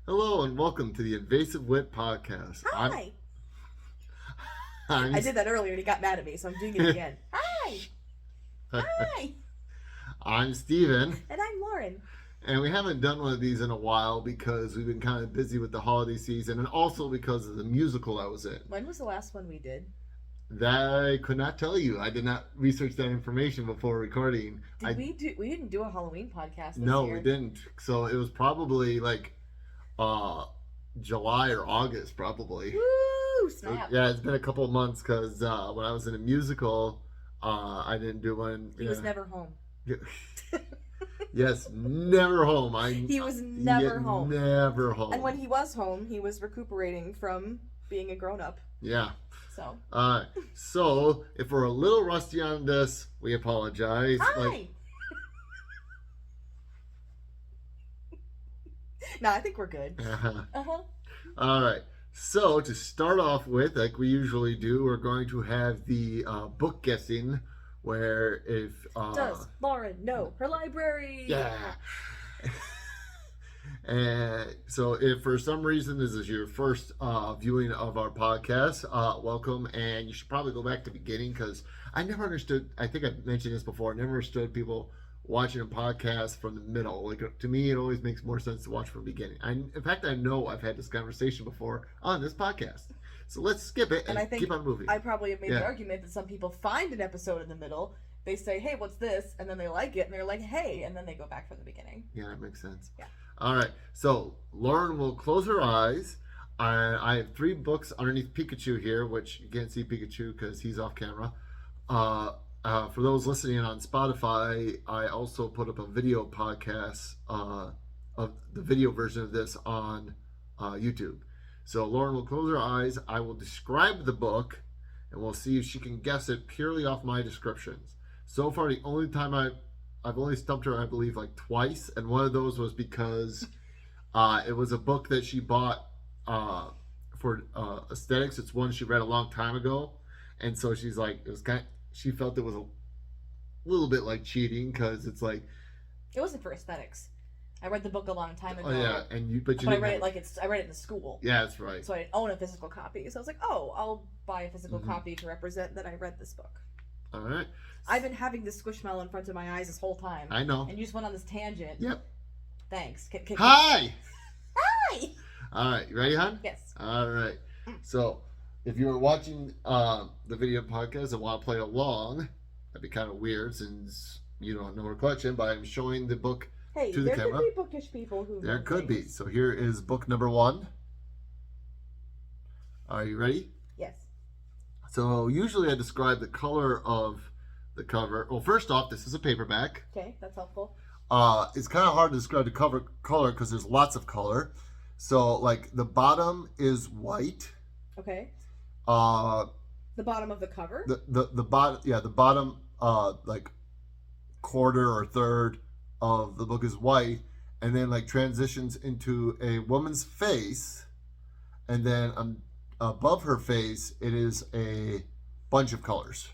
Hello and welcome to the Invasive Wit Podcast. Hi. I'm I did that earlier and he got mad at me, so I'm doing it again. Hi. Hi. I'm Steven, And I'm Lauren. and we haven't done one of these in a while because we've been kind of busy with the holiday season and also because of the musical I was in. When was the last one we did? That I could not tell you. I did not research that information before recording. We didn't do a Halloween podcast this No, year. we didn't. So it was probably like July or August, probably. Woo! Snap. Yeah, it's been a couple of months because when I was in a musical, I didn't do one. He was never home. Yes, never home. He was never home. Never home. And when he was home, he was recuperating from being a grown-up. Yeah. So. So if we're a little rusty on this, we apologize. Hi. No, I think we're good. All right. So to start off with, like we usually do, we're going to have the book guessing, where if Does Lauren know her library? Yeah. And so if for some reason this is your first viewing of our podcast, welcome, and you should probably go back to the beginning because I never understood, I think I've mentioned this before, I never understood people watching a podcast from the middle. Like, to me, it always makes more sense to watch from the beginning. In fact, I know I've had this conversation before on this podcast. So let's skip it and I think keep on moving. I probably have made the argument that some people find an episode in the middle, they say, hey, what's this? And then they like it, and they're like, hey, and then they go back from the beginning. Yeah, that makes sense. Yeah. All right. So Lauren will close her eyes. I have 3 books underneath Pikachu here, which you can't see Pikachu because he's off camera. For those listening on Spotify, I also put up a video podcast of the video version of this on YouTube. So Lauren will close her eyes. I will describe the book, and we'll see if she can guess it purely off my descriptions. So far, the only time I've only stumped her, I believe, like twice, and one of those was because it was a book that she bought for aesthetics. It's one she read a long time ago, and so she's like, it was she felt it was a little bit like cheating because it's like it wasn't for aesthetics. I read the book a long time ago. Oh yeah, but I read it I read it in school. Yeah, that's right. So I didn't own a physical copy. So I was like, oh, I'll buy a physical copy to represent that I read this book. All right. I've been having this squishmallow in front of my eyes this whole time. I know. And you just went on this tangent. Yep. Thanks. Hi! Hi! All right. You ready, hon? Yes. All right. So, if you were watching the video podcast and want to play along, that'd be kind of weird since you don't know her collection, but I'm showing the book to the camera. There could be bookish people who There know could be. things. So here is book number 1. Are you ready? Yes. So usually I describe the color of the cover. Well, first off, this is a paperback. Okay, that's helpful. It's kind of hard to describe the color because there's lots of color. So like the bottom is white. Okay. The bottom of the cover? The bottom, yeah, the bottom like quarter or third of the book is white, and then like transitions into a woman's face, and then above her face it is a bunch of colors.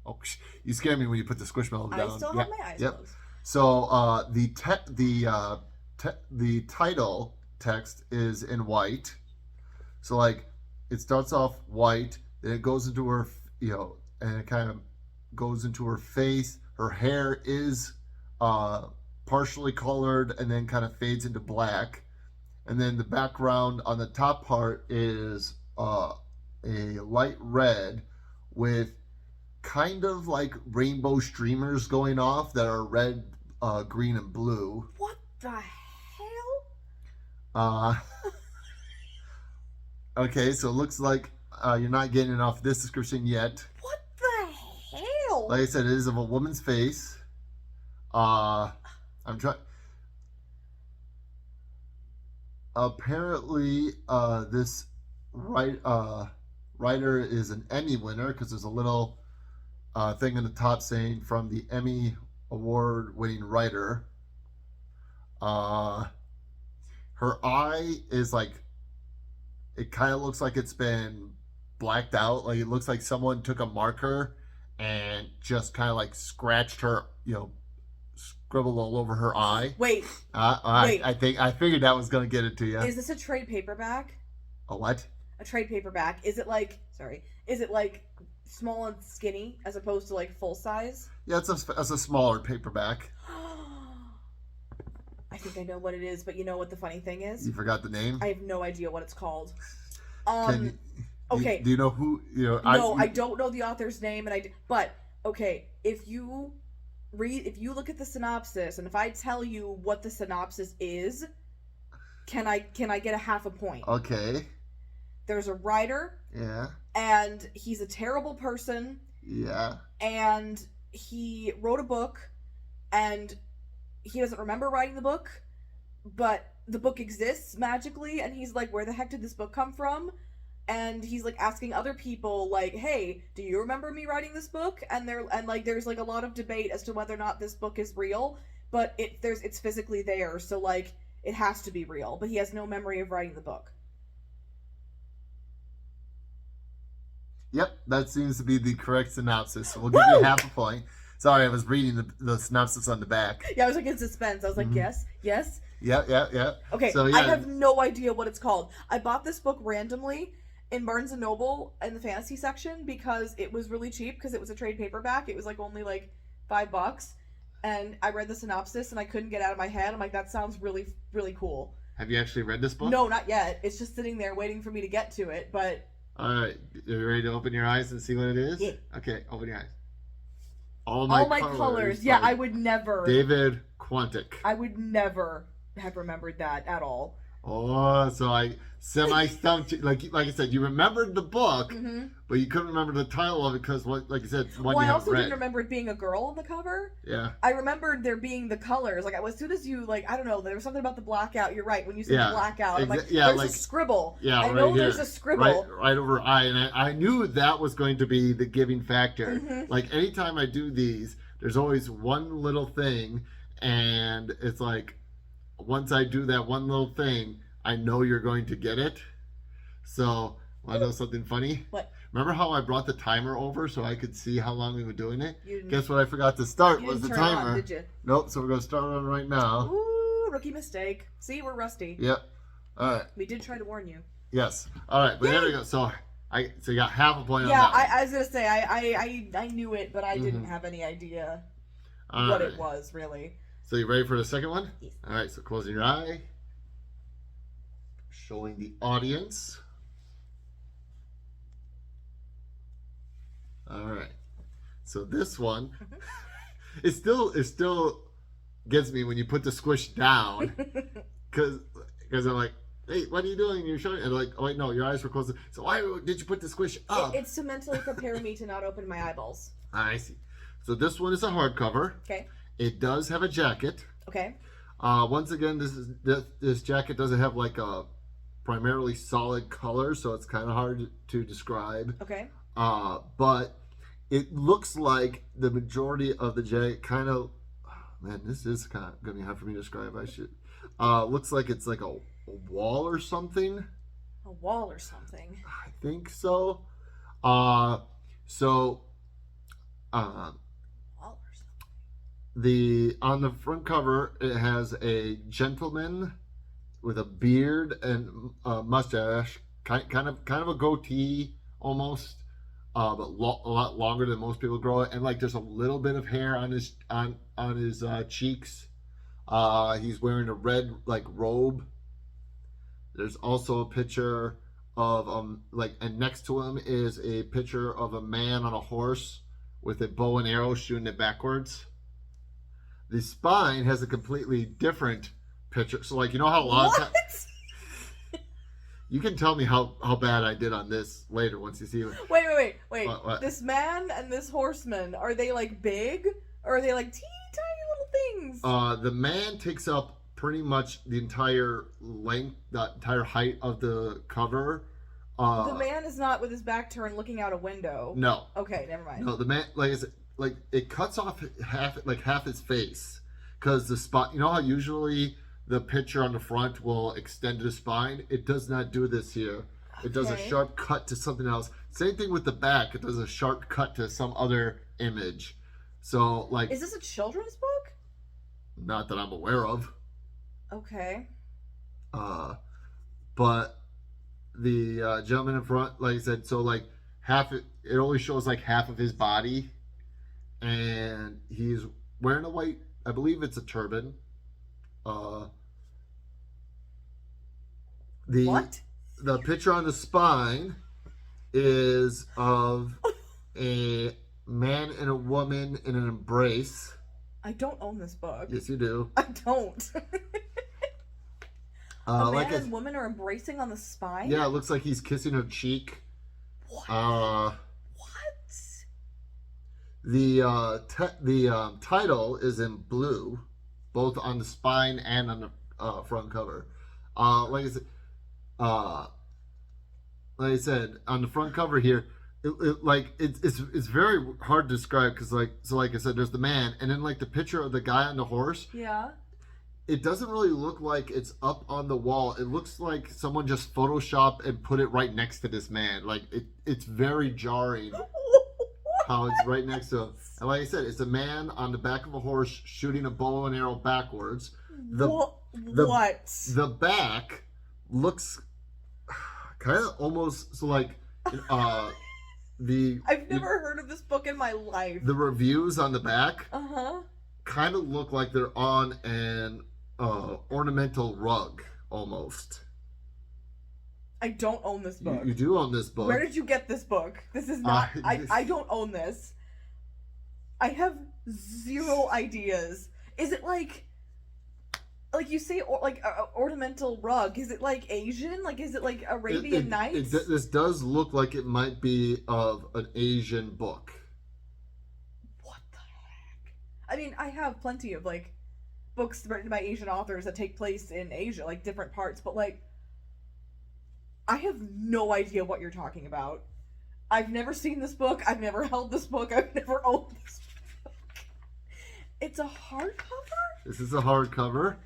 Oh, you scare me when you put the squishmallow down. I still have my eyes closed. So the title text is in white. So like it starts off white, then it goes into her, and it kind of goes into her face. Her hair is partially colored and then kind of fades into black. And then the background on the top part is a light red with kind of like rainbow streamers going off that are red, green, and blue. What the hell? Okay, so it looks like you're not getting enough of this description yet. What the hell? Like I said, it is of a woman's face. I'm trying. Apparently, this writer is an Emmy winner because there's a little thing in the top saying from the Emmy award-winning writer. Her eye is like, it kind of looks like it's been blacked out. Like it looks like someone took a marker and just kind of like scratched her, scribbled all over her eye. Wait. I figured that was gonna get it to you. Is this a trade paperback? A what? A trade paperback. Is it like small and skinny as opposed to like full size? Yeah, it's a smaller paperback. I think I know what it is, but you know what the funny thing is? You forgot the name? I have no idea what it's called. Okay. Do you know who? No, I don't know the author's name, but okay, if you look at the synopsis, and if I tell you what the synopsis is, can I get a half a point? Okay. There's a writer. Yeah. And he's a terrible person. Yeah. And he wrote a book, and he doesn't remember writing the book, but the book exists magically, and he's like, where the heck did this book come from? And he's like asking other people, like, hey, do you remember me writing this book? And there's like a lot of debate as to whether or not this book is real, but it's physically there, so like it has to be real, but he has no memory of writing the book. Yep, that seems to be the correct synopsis. So we'll give you half a point. Sorry, I was reading the synopsis on the back. Yeah, I was like in suspense. I was like, yes. Yeah. Okay, so, yeah. I have no idea what it's called. I bought this book randomly in Barnes & Noble in the fantasy section because it was really cheap because it was a trade paperback. It was like only like $5. And I read the synopsis and I couldn't get it out of my head. I'm like, that sounds really, really cool. Have you actually read this book? No, not yet. It's just sitting there waiting for me to get to it, but... Alright, are you ready to open your eyes and see what it is? Yeah. Okay, open your eyes. All my colors. Yeah, I would never... David Quantick. I would never have remembered that at all. Oh, so I semi-stumped you. Like I said, you remembered the book, but you couldn't remember the title of it because, like you said, it's one you haven't read. I also didn't remember it being a girl on the cover. Yeah. I remembered there being the colors. Like, as soon as you, like, I don't know, there was something about the blackout. You're right. When you said blackout, I'm like, there's a scribble. Yeah, I know there's a scribble. Right over eye. And I knew that was going to be the giving factor. Like, anytime I do these, there's always one little thing, and it's like, once I do that one little thing, I know you're going to get it. So, want to know something funny? What? Remember how I brought the timer over so I could see how long we were doing it? Guess what I forgot to start was the timer. On, did you? Nope, so we're going to start on right now. Ooh, rookie mistake. See, we're rusty. Yep. All right. We did try to warn you. Yes. All right, but there we go. So you got half a point on that. Yeah, I was going to say, I knew it, but I didn't have any idea what it was, really. So you ready for the second one? Yes. All right, so closing your eye. Showing the audience. All right. So this one, it still gets me when you put the squish down, because I'm like, hey, what are you doing? You're showing, and like, oh wait, no, your eyes were closed. So why did you put the squish up? It's to mentally prepare me to not open my eyeballs. I see. So this one is a hardcover. Okay. It does have a jacket. Okay. Once again, this jacket doesn't have like a primarily solid color, so it's kind of hard to describe. Okay. But it looks like the majority of the jacket kind of, man, this is kind of gonna be hard for me to describe. I should. Looks like it's like a wall or something. A wall or something. I think so. On the front cover, it has a gentleman with a beard and a mustache, kind of a goatee almost, but a lot longer than most people grow it, and like there's a little bit of hair on his cheeks. He's wearing a red like robe. There's also a picture of and next to him is a picture of a man on a horse with a bow and arrow shooting it backwards. The spine has a completely different picture. So, like, you know how a lot of times... You can tell me how bad I did on this later once you see it. Wait. What? This man and this horseman, are they, like, big? Or are they, like, teeny tiny little things? The man takes up pretty much the entire length, the entire height of the cover. The man is not with his back turned looking out a window. No. Okay, never mind. No, the man, like I said, like it cuts off half his face, because the spot, you know how usually the picture on the front will extend to the spine? It does not do this here. It does a sharp cut to something else. Same thing with the back. It does a sharp cut to some other image. So, like, is this a children's book? Not that I'm aware of. Okay. But the gentleman in front, like I said, so like it only shows like half of his body, and he's wearing a white, I believe it's a turban. Uh, What? The picture on the spine is of a man and a woman in an embrace. I don't own this book. Yes, you do. I don't. A man Like and woman are embracing on the spine? yeah, it looks like he's kissing her cheek. What? What? The title is in blue, both on the spine and on the front cover. Like I said, on the front cover here, it's very hard to describe because like I said, there's the man, and then like the picture of the guy on the horse. Yeah. It doesn't really look like it's up on the wall. It looks like someone just photoshopped and put it right next to this man. Like it's very jarring how it's right next to him. And like I said, it's a man on the back of a horse shooting a bow and arrow backwards. What? The back looks kind of almost so like I've never heard of this book in my life. The reviews on the back Uh-huh. kind of look like they're on an ornamental rug almost. I don't own this book. You do own this book. Where did you get this book? This is not. I don't own this. I have zero ideas. Is it like you say, like ornamental rug? Is it like Asian? Like, is it like Arabian Nights? This does look like it might be of an Asian book. What the heck? I mean, I have plenty of like books written by Asian authors that take place in Asia, like different parts, but like I have no idea what you're talking about. I've never seen this book. I've never held this book. I've never owned this book. It's a hardcover? This is a hardcover.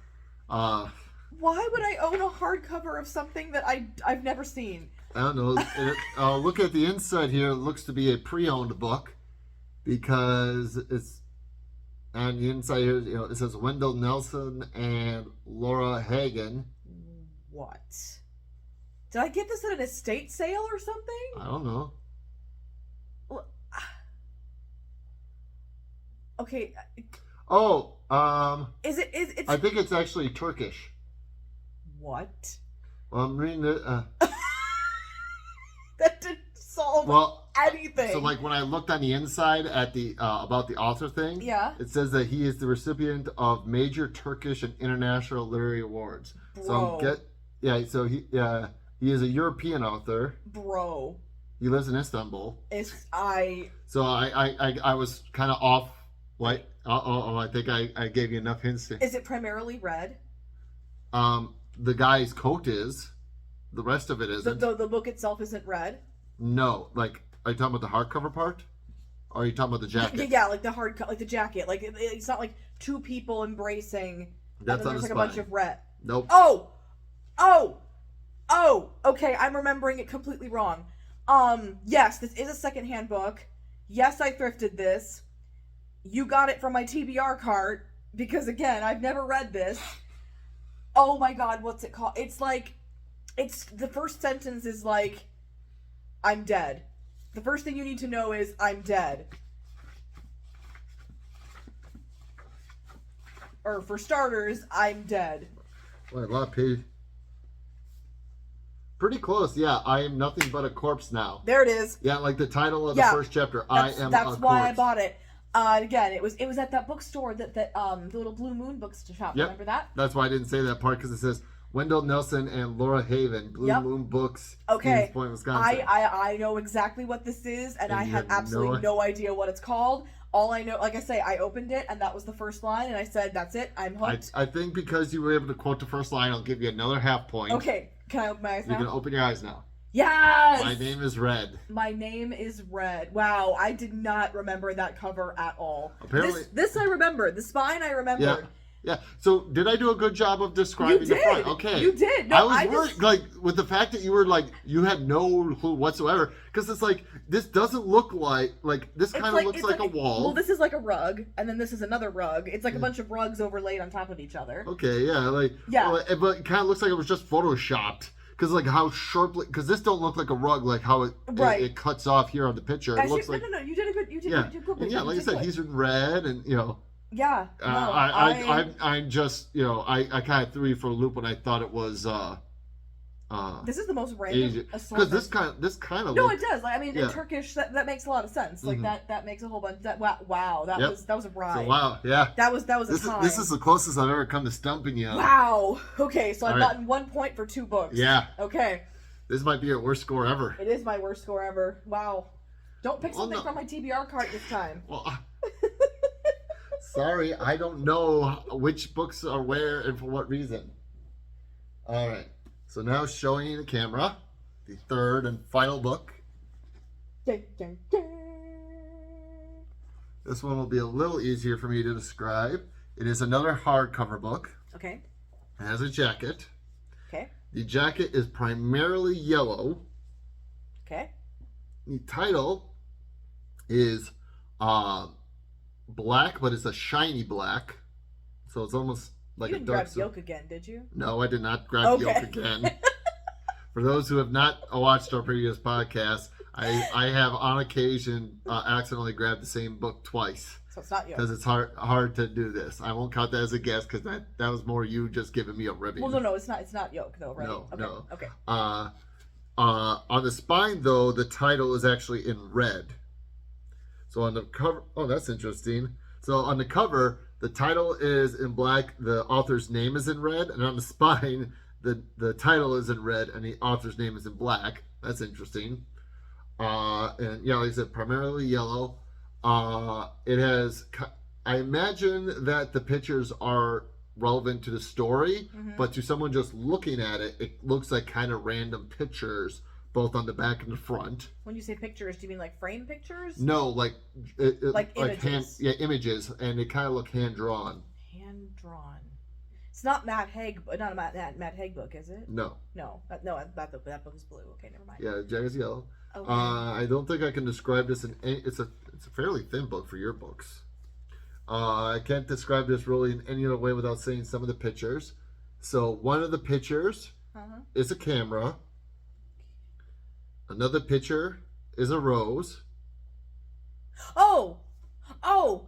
Why would I own a hardcover of something that I've never seen? I don't know. Look at the inside here. It looks to be a pre-owned book because it's on the inside here. You know, it says Wendell Nelson and Laura Hagen. What? Did I get this at an estate sale or something? I don't know. Okay. Oh, Is it's I think it's actually Turkish. What? Well, I'm reading it. That didn't solve anything. So like when I looked on the inside at the about the author thing, yeah, it says that he is the recipient of major Turkish and international literary awards. Bro. So he is a European author. Bro. He lives in Istanbul. So I was kind of off. What? I think I gave you enough hints. Is it primarily red? The guy's coat is. The rest of it isn't. The book itself isn't red? No. Like, are you talking about the hardcover part? Or are you talking about the jacket? Yeah, like the like the jacket. Like it's not like two people embracing. That's and then there's like a bunch of red. Nope. Oh. Okay, I'm remembering it completely wrong. Yes, this is a secondhand book. Yes, I thrifted this. You got it from my TBR cart because again, I've never read this. Oh my god, what's it called? It's the first sentence is like, I'm dead. The first thing you need to know is I'm dead. Or for starters, I'm dead. What, a lot of pages. Pretty close, yeah. I am nothing but a corpse now. There it is. Yeah, like the title of the first chapter. That's why corpse. I bought it. Again, it was at that bookstore that the little Blue Moon bookshop. Yep. Remember that? That's why I didn't say that part because it says Wendell Nelson and Laura Haven, Blue Moon Books, Stevens Point, Wisconsin. I know exactly what this is, and I had absolutely no idea what it's called. All I know, like I say, I opened it, and that was the first line, and I said, that's it, I'm hooked. I think because you were able to quote the first line, I'll give you another half point. Okay, can I open my eyes now? You can open your eyes now. Yes! My name is Red. My name is Red. Wow, I did not remember that cover at all. Apparently. This I remembered. The spine I remembered. Yeah. So did I do a good job of You describing the front? did. Okay. You did. No, I was I worried, just like, with the fact that you were like, you had no clue whatsoever, because it's like this doesn't look like this it's kind of like looks it's like a like wall. well, this is like a rug, and then this is another rug. It's like a Yeah. bunch of rugs overlaid on top of each other. Okay, yeah, like Yeah. well, but it kind of looks like it was just photoshopped. Because like how sharply, because this don't look like a rug, like how Right. it cuts off here on the picture. It looks like no. You did a good. You did. yeah, You did good. and yeah, You like I did said, good. he's in red, and Yeah. No. I just I kind of threw you for a loop when I thought it was This is the most random because assortment. this kind of No, it does. Like, I mean, Yeah. in Turkish, that makes a lot of sense. Like Mhm. that makes a whole bunch. Wow, that Yep. was a ride. so wow, yeah. That was a This time. is the closest I've ever come to stumping you. Wow. Okay, so I've All right. gotten 1 point for 2 books. Yeah, Okay, this might be your worst score ever. it is my worst score ever. Wow. Don't pick Well, something no. from my TBR cart this time. Well, sorry, I don't know which books are where and for what reason. All right, so now showing you the camera, the third and final book. Dun, dun, dun. This one will be a little easier for me to describe. It is another hardcover book. Okay. It has a jacket. Okay. The jacket is primarily yellow. Okay. The title is black, but it's a shiny black. So it's almost like You a didn't dark grab yolk again, did you? No, I did not grab Okay. yolk again. For those who have not watched our previous podcast, I have on occasion accidentally grabbed the same book twice So it's not yolk. because it's hard to do this. I won't count that as a guess because that was more you just giving me a ribbon. Well, no, it's not. It's not yolk though, right? No, Okay. no. Okay. On the spine, though, the title is actually in red. So on the cover, oh, that's interesting. So on the cover, the title is in black, the author's name is in red, and on the spine, the title is in red, and the author's name is in black. That's interesting. And yeah, like I said, primarily yellow. It has, I imagine that the pictures are relevant to the story, but to someone just looking at it, it looks like kind of random pictures, both on the back and the front. When you say pictures, do you mean like frame pictures? No, like Like images. images, and they kind of look hand drawn. Hand drawn. It's not Matt Haig, not a Matt Haig book, is it? No, No, that book is blue. Okay, never mind. yeah, the jacket's yellow. Okay. I don't think I can describe this in any, it's a fairly thin book for your books. I can't describe this really in any other way without saying some of the pictures. So one of the pictures is a camera. Another picture is a rose. Oh,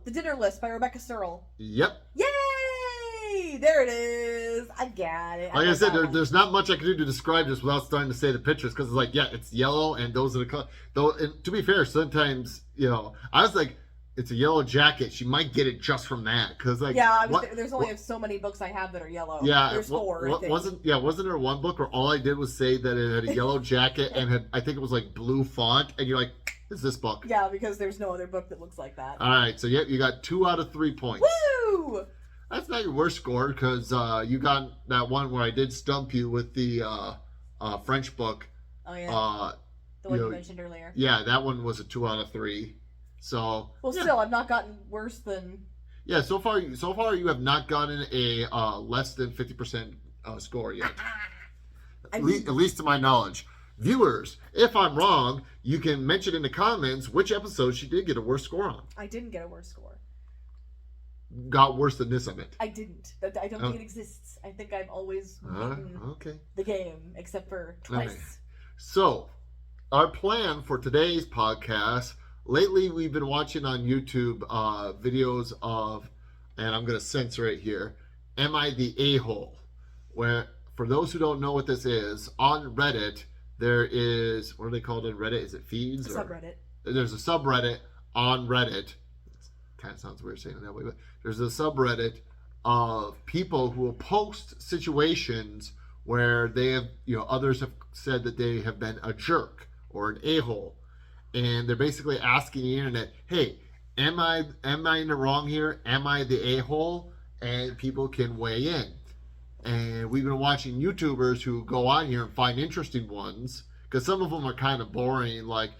The Dinner List by Rebecca Searle. Yep. Yay! There it is. I got it. Like I said, got it. there's not much I can do to describe this without starting to say the pictures because it's like, yeah, it's yellow and those are the colors. Though, and to be fair, sometimes, I was like, it's a yellow jacket. She might get it just from that because like Yeah, there's only so many books I have that are yellow. Yeah, There's 4. I think. wasn't there one book where all I did was say that it had a yellow jacket and had, I think it was like blue font, and you're like, it's this book. Yeah, because there's no other book that looks like that. All right, so yep, you got 2 out of 3 points. Woo! That's not your worst score because you got that one where I did stump you with the French book. Oh yeah, the one you mentioned earlier. Yeah, that one was a 2 out of 3. So well, yeah. still, I've not gotten worse than. Yeah, so far you have not gotten a less than 50% score yet. At least to my knowledge. Viewers, if I'm wrong, you can mention in the comments which episode she did get a worse score on. I didn't get a worse score. Got worse than this, I meant. I didn't. I don't think it exists. I think I've always beaten okay. the game, except for twice. Okay. So, our plan for today's podcast, lately we've been watching on YouTube videos of, and I'm going to censor it here, Am I the A-hole? Where, for those who don't know what this is, on Reddit, there is, what are they called in Reddit? Is it feeds? Subreddit. There's a subreddit on Reddit. Kind of sounds weird saying it that way, but there's a subreddit of people who will post situations where they have, others have said that they have been a jerk or an a-hole, and they're basically asking the internet, hey, am I in the wrong here? Am I the a-hole? And people can weigh in. And we've been watching YouTubers who go on here and find interesting ones, because some of them are kind of boring, like,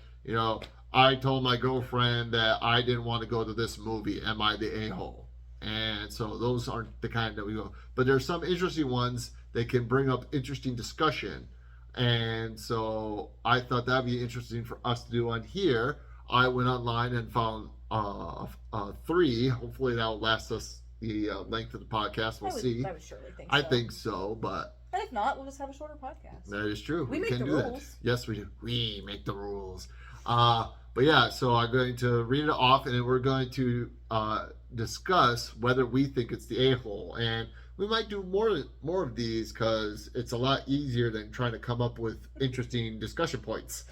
I told my girlfriend that I didn't want to go to this movie. Am I the a-hole? And so those aren't the kind that we go. But there's some interesting ones that can bring up interesting discussion. And so I thought that'd be interesting for us to do on here. I went online and found 3. Hopefully that'll last us the length of the podcast. We'll see. I would surely think I so. think so, but And if not, we'll just have a shorter podcast. that is true. We make can the do rules. That. Yes, we do. We make the rules. But yeah, so I'm going to read it off, and then we're going to discuss whether we think it's the a-hole. And we might do more of these because it's a lot easier than trying to come up with interesting discussion points.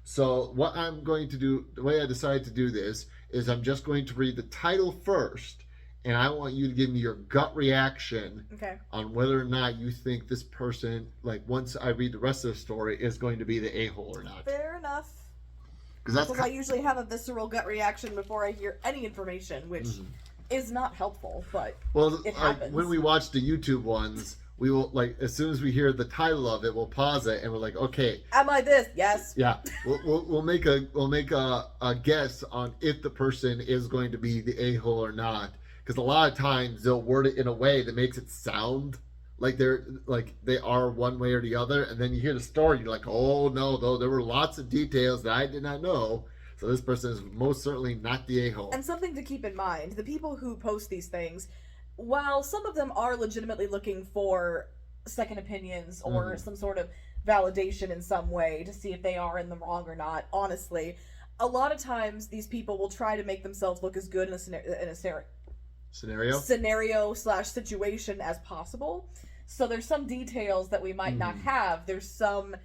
So what I'm going to do, the way I decided to do this, is I'm just going to read the title first, and I want you to give me your gut reaction on whether or not you think this person, like once I read the rest of the story, is going to be the a-hole or not. Fair enough. Because I usually have a visceral gut reaction before I hear any information, which is not helpful, but it happens. When we watch the YouTube ones, we will, like, as soon as we hear the title of it, we'll pause it and we're like, okay, am I this? Yes. yeah, we'll make a guess on if the person is going to be the a-hole or not. Because a lot of times they'll word it in a way that makes it sound like they are one way or the other, and then you hear the story, you're like, oh no, though there were lots of details that I did not know. So this person is most certainly not the a-hole. And something to keep in mind: the people who post these things, while some of them are legitimately looking for second opinions or some sort of validation in some way to see if they are in the wrong or not, honestly, a lot of times these people will try to make themselves look as good in a scenario/situation as possible. So there's some details that we might not have. There's some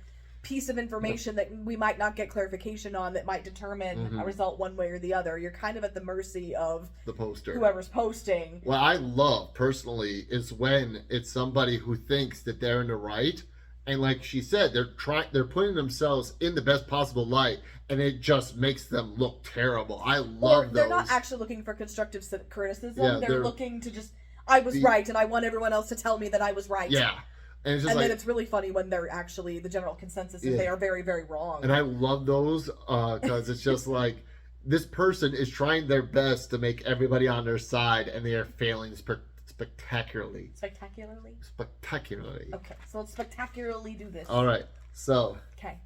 piece of information that we might not get clarification on that might determine a result one way or the other. You're kind of at the mercy of the poster, whoever's posting. What I love personally is when it's somebody who thinks that they're in the right, and like she said, they're putting themselves in the best possible light, and it just makes them look terrible. I love those. They're not actually looking for constructive criticism. Yeah, they're looking to just, I was right, and I want everyone else to tell me that I was right. Yeah. And, it's just then it's really funny when they're actually, the general consensus is they are very, very wrong. And I love those because it's just like, this person is trying their best to make everybody on their side, and they are failing spectacularly. Spectacularly. Okay, so let's spectacularly do this. All right, so. Okay.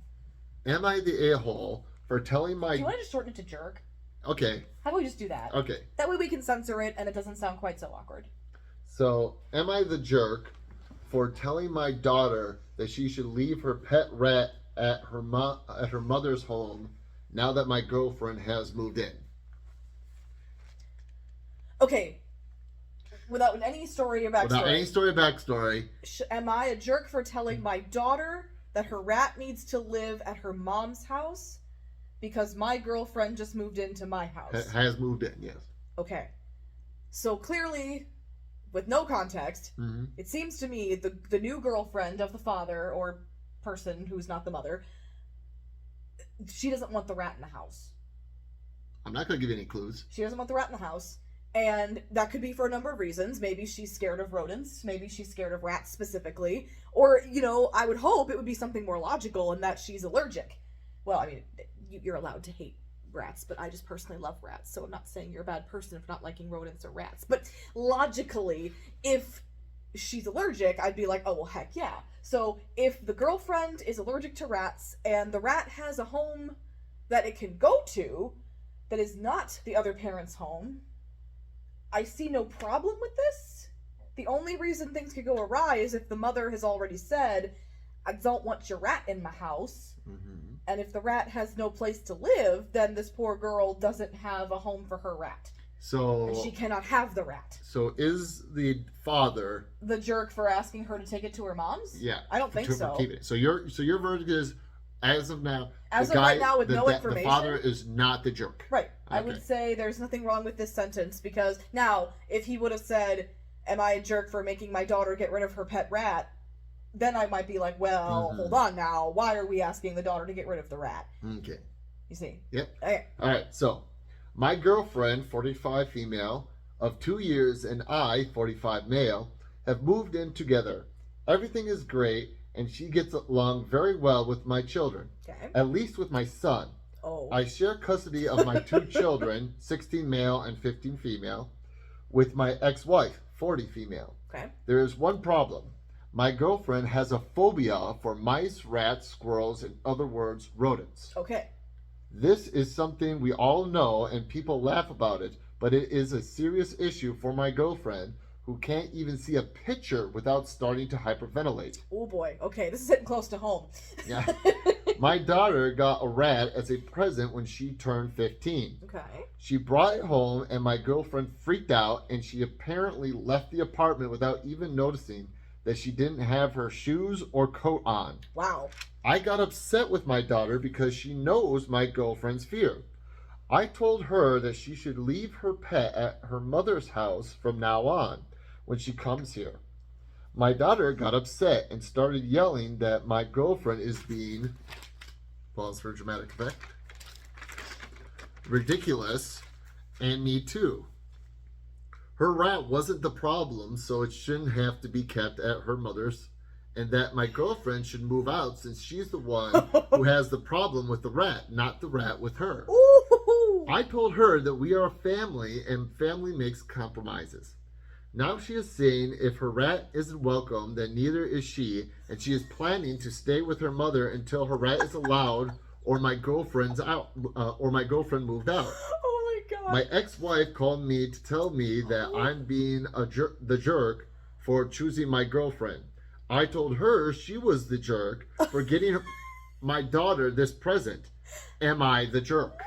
Am I the a-hole for telling my... Do you want to just shorten it to jerk? Okay. How about we just do that? Okay. That way we can censor it and it doesn't sound quite so awkward. So, am I the jerk for telling my daughter that she should leave her pet rat at her mother's home now that my girlfriend has moved in? Okay. Without any story or backstory. Am I a jerk for telling my daughter that her rat needs to live at her mom's house because my girlfriend just moved into my house? Has moved in, yes. Okay. So clearly, with no context, it seems to me the new girlfriend of the father or person who's not the mother, she doesn't want the rat in the house. I'm not going to give you any clues. She doesn't want the rat in the house. And that could be for a number of reasons. Maybe she's scared of rodents. Maybe she's scared of rats specifically. Or, I would hope it would be something more logical in that she's allergic. Well, I mean, you're allowed to hate rats, but I just personally love rats. So I'm not saying you're a bad person for not liking rodents or rats. But logically, if she's allergic, I'd be like, oh, well, heck yeah. So if the girlfriend is allergic to rats and the rat has a home that it can go to that is not the other parent's home, I see no problem with this. The only reason things could go awry is if the mother has already said, I don't want your rat in my house. And if the rat has no place to live, then this poor girl doesn't have a home for her rat. So... And she cannot have the rat. So is the father... the jerk for asking her to take it to her mom's? Yeah. I don't think so. Keep it. So your verdict is, as of now... right now, with no information... The father is not the jerk. Right. Okay. I would say there's nothing wrong with this sentence, because now, if he would have said, am I a jerk for making my daughter get rid of her pet rat? Then I might be like, well, hold on now. Why are we asking the daughter to get rid of the rat? Okay. You see? Yep. Okay. All right. So, my girlfriend, 45 female, of 2 years, and I, 45 male, have moved in together. Everything is great, and she gets along very well with my children. Okay. At least with my son. Oh. I share custody of my 2 children, 16 male and 15 female. With my ex-wife, 40 female. Okay. There is one problem. My girlfriend has a phobia for mice, rats, squirrels, in other words, rodents. Okay. This is something we all know and people laugh about it, but it is a serious issue for my girlfriend who can't even see a picture without starting to hyperventilate. Oh boy. Okay, this is hitting close to home. Yeah. My daughter got a rat as a present when she turned 15. Okay. She brought it home and my girlfriend freaked out and she apparently left the apartment without even noticing that she didn't have her shoes or coat on. Wow. I got upset with my daughter because she knows my girlfriend's fear. I told her that she should leave her pet at her mother's house from now on when she comes here. My daughter got upset and started yelling that my girlfriend is being, pause for dramatic effect, ridiculous, and me too. Her rat wasn't the problem, so it shouldn't have to be kept at her mother's, and that my girlfriend should move out since she's the one who has the problem with the rat, not the rat with her. Ooh. I told her that we are a family and family makes compromises. Now she is saying if her rat isn't welcome, then neither is she, and she is planning to stay with her mother until her rat is allowed or my girlfriend's out, or my girlfriend moved out. Oh my god. My ex-wife called me to tell me that I'm being the jerk for choosing my girlfriend. I told her she was the jerk for getting my daughter this present. Am I the jerk?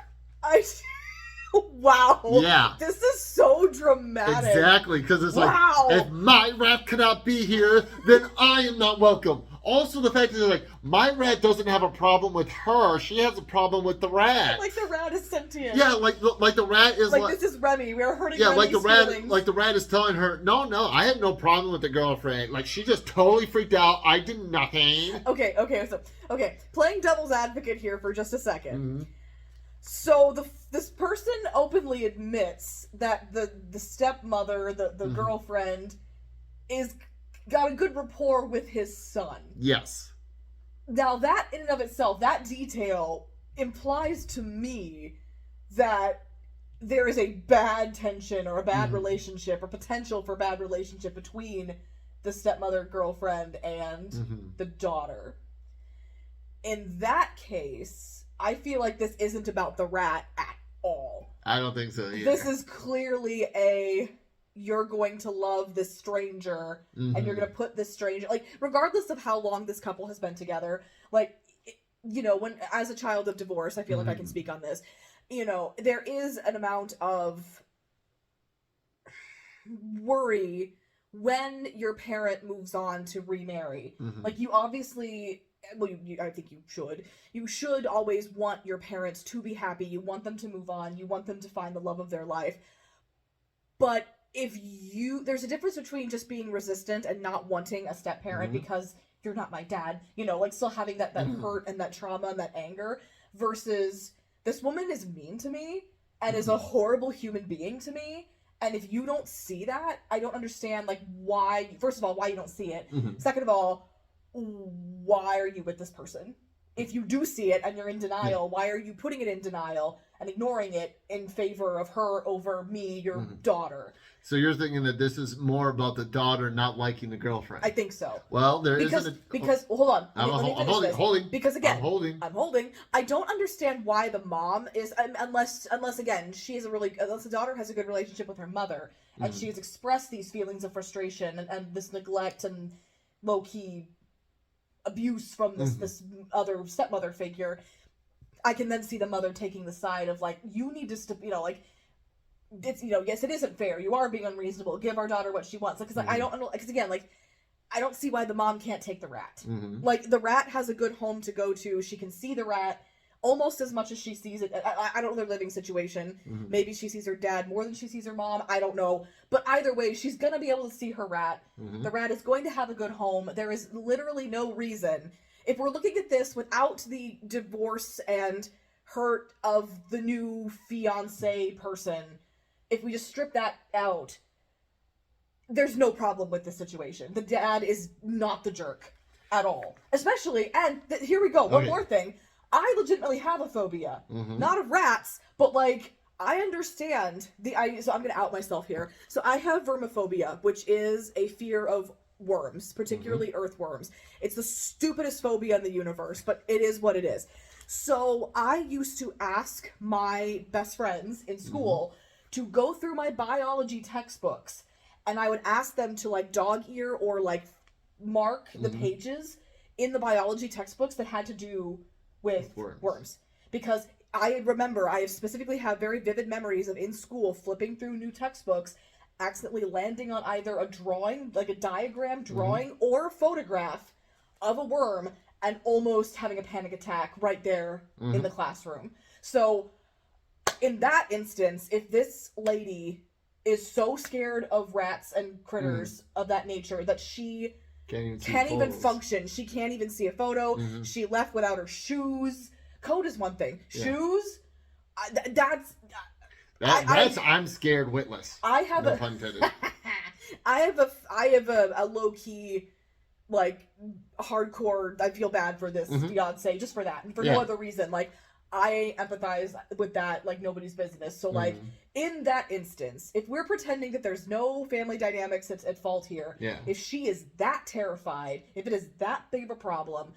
Wow. Yeah. This is so dramatic. Exactly, because it's Wow. like, if my rat cannot be here, then I am not welcome. Also, the fact that like my rat doesn't have a problem with her; she has a problem with the rat. Like the rat is sentient. Yeah, like the rat is like this is Remy. We're hurting. Yeah, Remy's like the rat is telling her, no, I have no problem with the girlfriend. Like she just totally freaked out. I did nothing. Okay. Playing devil's advocate here for just a second. Mm-hmm. So this person openly admits that the stepmother, the mm-hmm. girlfriend, is got a good rapport with his son. Yes. Now that in and of itself, that detail implies to me that there is a bad tension or a bad mm-hmm. relationship or potential for bad relationship between the stepmother, girlfriend, and mm-hmm. the daughter. In that case, I feel like this isn't about the rat at all. I don't think so either. This is clearly you're going to love this stranger, mm-hmm. and you're going to put this stranger, like, regardless of how long this couple has been together, like, you know, when, as a child of divorce, I feel mm-hmm. like I can speak on this, you know, there is an amount of worry when your parent moves on to remarry. Mm-hmm. Like, you obviously, well, I think you should always want your parents to be happy, you want them to move on, you want them to find the love of their life, but there's a difference between just being resistant and not wanting a step-parent mm-hmm. because you're not my dad, you know, like still having that mm-hmm. hurt and that trauma and that anger, versus this woman is mean to me and mm-hmm. is a horrible human being to me, and if you don't see that, I don't understand, like, why, first of all, why you don't see it, mm-hmm. second of all, why are you with this person? If you do see it and you're in denial, why are you putting it in denial and ignoring it in favor of her over me, your mm-hmm. daughter? So you're thinking that this is more about the daughter not liking the girlfriend? I think so. Well, because well, hold on. I'm holding. Because again, I'm holding. I don't understand why the mom is, unless again unless the daughter has a good relationship with her mother and mm-hmm. she has expressed these feelings of frustration and this neglect and low key abuse from this mm-hmm. this other stepmother figure. I can then see the mother taking the side of, like, you need to like, it's, you know, yes, it isn't fair, you are being unreasonable, give our daughter what she wants, because like, mm-hmm. because again, like, I don't see why the mom can't take the rat. Mm-hmm. Like, the rat has a good home to go to, she can see the rat almost as much as she sees it. I don't know their living situation. Mm-hmm. Maybe she sees her dad more than she sees her mom. I don't know. But either way, she's going to be able to see her rat. Mm-hmm. The rat is going to have a good home. There is literally no reason. If we're looking at this without the divorce and hurt of the new fiancé person, if we just strip that out, there's no problem with this situation. The dad is not the jerk at all. Especially, and here we go, one more thing. I legitimately have a phobia. Mm-hmm. Not of rats, but, like, I understand so I'm gonna out myself here. So I have vermophobia, which is a fear of worms, particularly earthworms. It's the stupidest phobia in the universe, but it is what it is. So I used to ask my best friends in school to go through my biology textbooks, and I would ask them to like dog ear or like mark the pages in the biology textbooks that had to do with worms. Because I remember, I specifically have very vivid memories of in school flipping through new textbooks, accidentally landing on either a drawing, like a diagram drawing, or a photograph of a worm, and almost having a panic attack right there in the classroom. So, in that instance, if this lady is so scared of rats and critters of that nature that she can't even function, she can't even see a photo, she left without her shoes. Code is one thing. Shoes, I'm scared witless. I have no pun intended. I have a low key, like, hardcore. I feel bad for this fiance just for that, and for no other reason. Like, I empathize with that like nobody's business. So like in that instance, if we're pretending that there's no family dynamics at fault here, if she is that terrified, if it is that big of a problem,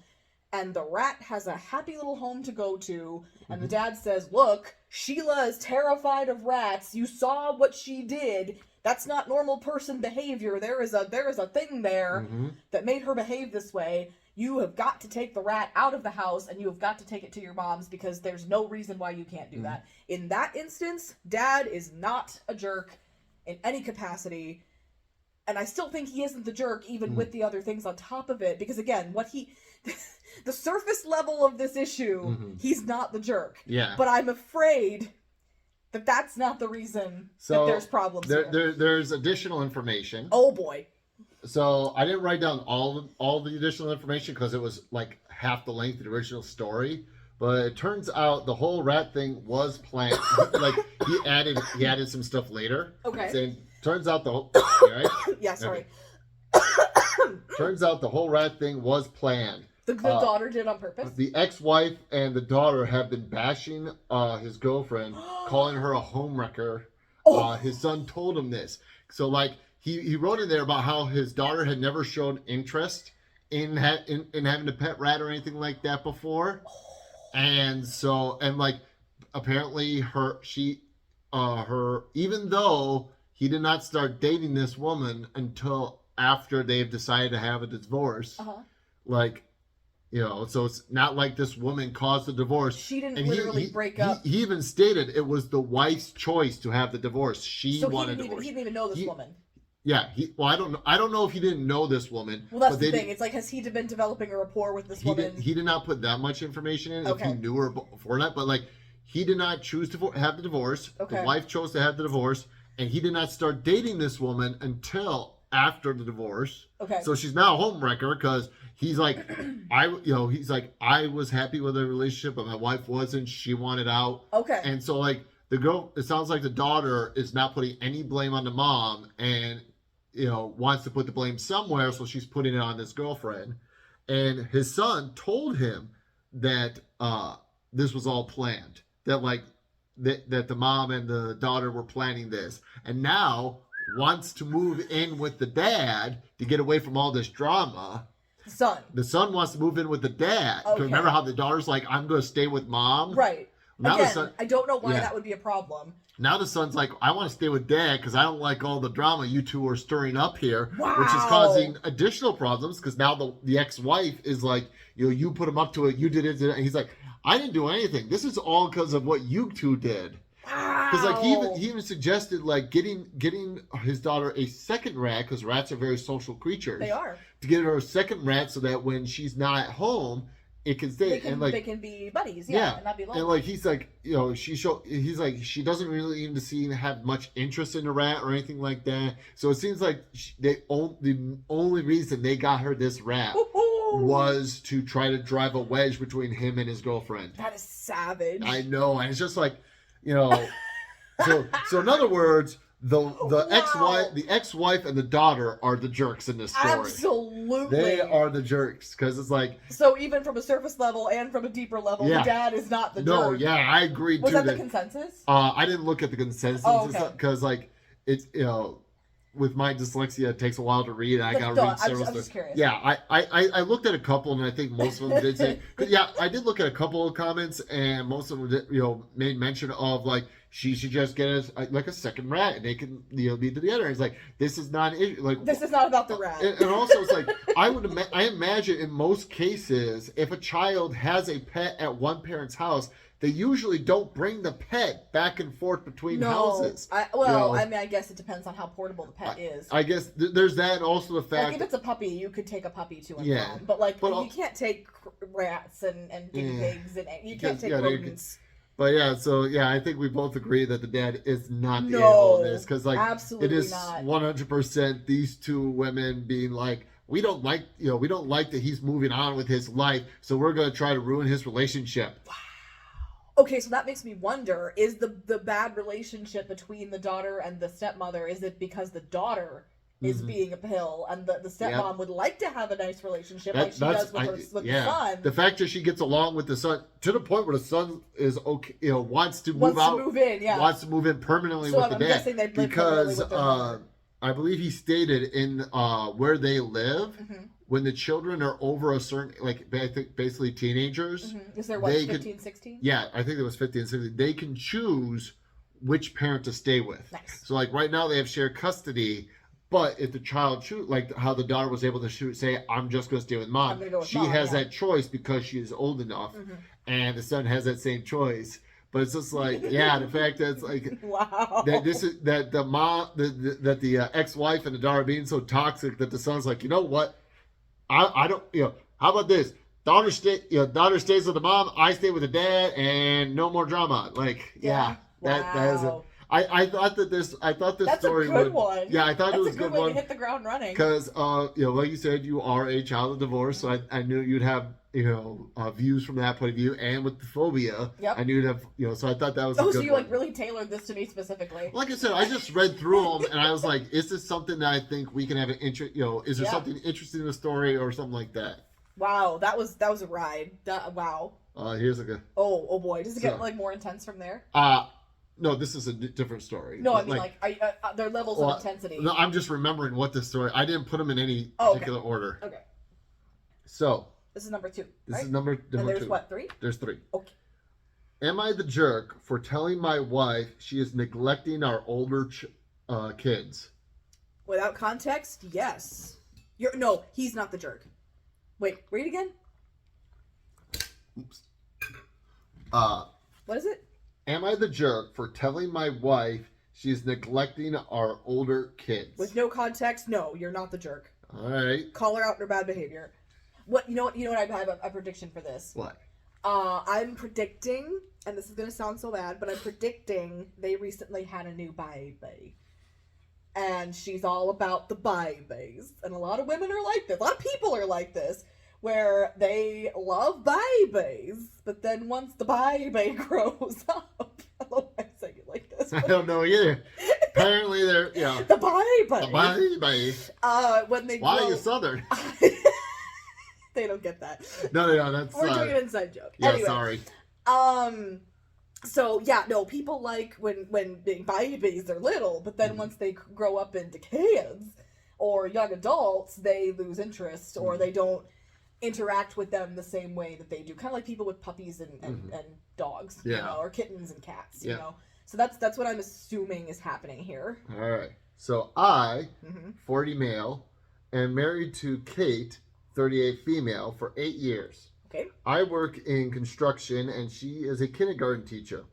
and the rat has a happy little home to go to, and the dad says, look, Sheila is terrified of rats, you saw what she did, that's not normal person behavior, there is a thing there that made her behave this way, you have got to take the rat out of the house, and you have got to take it to your mom's, because there's no reason why you can't do that. In that instance, dad is not a jerk in any capacity, and I still think he isn't the jerk even with the other things on top of it, because again, the surface level of this issue, he's not the jerk. Yeah. But I'm afraid that that's not the reason that there's problems here. There's additional information. Oh boy. So I didn't write down all the additional information because it was like half the length of the original story. But it turns out the whole rat thing was planned. Like he added some stuff later. Okay. Saying, turns out the whole right? Yeah, sorry. Turns out the whole rat thing was planned. The daughter did on purpose? The ex-wife and the daughter have been bashing his girlfriend, calling her a homewrecker. His son told him this. So, like, he wrote in there about how his daughter had never shown interest in having a pet rat or anything like that before. And so, and, like, apparently even though he did not start dating this woman until after they've decided to have a divorce, like, you know, so it's not like this woman caused the divorce. She didn't literally break up. He even stated it was the wife's choice to have the divorce. She wanted divorce. He didn't even know this woman. Yeah, I don't know if he didn't know this woman. Well, that's the thing. It's like, has he been developing a rapport with this woman? He did not put that much information in if he knew her before that. But like, he did not choose to have the divorce. The wife chose to have the divorce, and he did not start dating this woman until after the divorce. So she's now a homewrecker because he's like, I was happy with the relationship, but my wife wasn't. She wanted out. And so like the girl, it sounds like the daughter is not putting any blame on the mom, and wants to put the blame somewhere, so she's putting it on this girlfriend. And his son told him that this was all planned. That like that the mom and the daughter were planning this, and now wants to move in with the dad to get away from all this drama. The son wants to move in with the dad. Remember how the daughter's like, I'm going to stay with mom? Right. Now again, I don't know why that would be a problem. Now the son's like, I want to stay with dad because I don't like all the drama you two are stirring up here. Wow. Which is causing additional problems because now the ex-wife is like, you put him up to it, you did it. And he's like, I didn't do anything. This is all because of what you two did. Because like he even suggested like getting his daughter a second rat, because rats are very social creatures. They are. To get her a second rat so that when she's not at home, it can stay. They can be buddies, and not be lonely. And like he's like, he's like, she doesn't really even have much interest in the rat or anything like that. So it seems like the only reason they got her this rat was to try to drive a wedge between him and his girlfriend. That is savage. I know, and it's just like, so in other words, Wow. the ex-wife and the daughter are the jerks in this story. Absolutely. They are the jerks because it's like, So even from a surface level and from a deeper level, Yeah. the dad is not the no, jerk. yeah, I agree Was too. that the consensus? I didn't look at the consensus Oh, okay. because like it's with my dyslexia it takes a while to read. And I That's gotta duh. read several. I'm just curious. Yeah, I looked at a couple and I think most of them did say. Yeah, I did look at a couple of comments and most of them did, made mention of like she should just get like a second rat and they can be together. It's like this is not an issue. Like This is not about the rat. and also it's like I imagine in most cases if a child has a pet at one parent's house, they usually don't bring the pet back and forth between houses. I mean, I guess it depends on how portable the pet is. I guess there's that and also the fact. Like if it's a puppy, you could take a puppy to and Yeah. from. But like But you can't take rats and guinea pigs and you can't take yeah, rodents. But yeah, so yeah, I think we both agree that the dad is not the No, a-hole in this because like absolutely it is not. 100% these two women being like, we don't like that he's moving on with his life, so we're gonna try to ruin his relationship. Okay, so that makes me wonder: is the bad relationship between the daughter and the stepmother? Is it because the daughter is being a pill and the stepmom would like to have a nice relationship like she does with the son? The fact that she gets along with the son to the point where the son is okay, wants to move out, wants to move in permanently with the dad. Guessing they live permanently with their mother. I believe he stated in where they live. When the children are over a certain, like I think basically teenagers, is there what 15, 16? Yeah, I think it was 15, 16. They can choose which parent to stay with. Nice. So like right now they have shared custody, but if the child like how the daughter was able to say, I'm just going to stay with mom. She has that choice because she is old enough, and the son has that same choice. But it's just like, the fact that it's like, wow, that this is that the mom, that the ex-wife and the daughter being so toxic that the son's like, you know what? I don't, how about this? Daughter stays with the mom, I stay with the dad, and no more drama. Like, that is it. I thought this That's story a good one. Yeah, I thought it was a good one. To hit the ground running. Because like you said, you are a child of divorce, so I knew you'd have views from that point of view, and with the phobia, I knew you'd have so I thought that was. So you like really tailored this to me specifically. Like I said, I just read through them, and I was like, is this something that I think we can have an interest? Is there something interesting in the story or something like that? Wow, that was a ride. Wow. Here's a good. Oh boy, does it get like more intense from there? No, this is a different story. No, I mean their levels of intensity. No, I'm just remembering what this story. I didn't put them in any particular order. Okay. So. This is number 2. This is number and there's 2. What, 3? There's 3. Okay. Am I the jerk for telling my wife she is neglecting our older kids? Without context, yes. He's not the jerk. Wait, read again. Oops. What is it? Am I the jerk for telling my wife she is neglecting our older kids? With no context, no, you're not the jerk. All right. Call her out on her bad behavior. What you know what I have a prediction for this. What? I'm predicting, and this is gonna sound so bad, but I'm predicting they recently had a new baby. And she's all about the babies. And a lot of women are like this. A lot of people are like this. Where they love babies, but then once the baby grows up, I don't know why I'm saying it like this. I don't know either. Apparently they're the baby. The baby. When they why grow, are you Southern? They don't get that. No, that's we're doing an inside joke. Yeah, anyway, sorry. So people like when being babies they're little, but then once they grow up into kids or young adults, they lose interest or they don't interact with them the same way that they do. Kind of like people with puppies and dogs, or kittens and cats, you know. So that's what I'm assuming is happening here. All right. So I, 40 male, am married to Kate, 38 female, for 8 years. Okay. I work in construction, and she is a kindergarten teacher.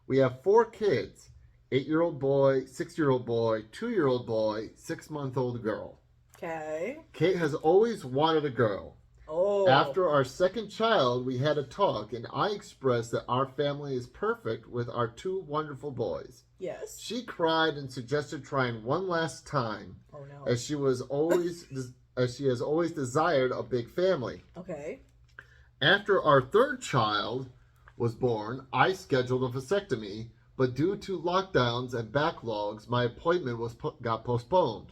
We have 4 kids, 8-year-old boy, 6-year-old boy, 2-year-old boy, 6-month-old girl. Okay. Kate has always wanted a girl. Oh. After our second child, we had a talk, and I expressed that our family is perfect with our 2 wonderful boys. Yes. She cried and suggested trying one last time. Oh no. As she has always desired a big family. Okay. After our 3rd child was born, I scheduled a vasectomy but due to lockdowns and backlogs, my appointment got postponed.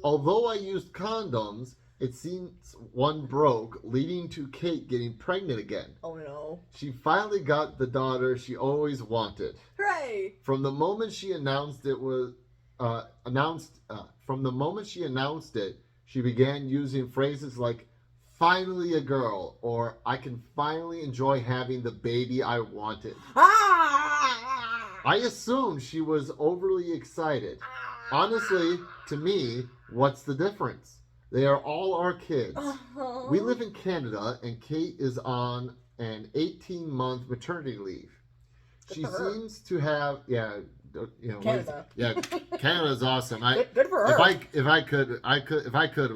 Although I used condoms, it seems one broke, leading to Kate getting pregnant again. Oh no. She finally got the daughter she always wanted. Hooray! From the moment she announced it, she began using phrases like "finally a girl" or "I can finally enjoy having the baby I wanted." I assumed she was overly excited. Honestly, to me, what's the difference? They are all our kids. We live in Canada, and Kate is on an 18-month maternity leave. She seems to have, Canada. Canada's awesome. Good for her. If I could,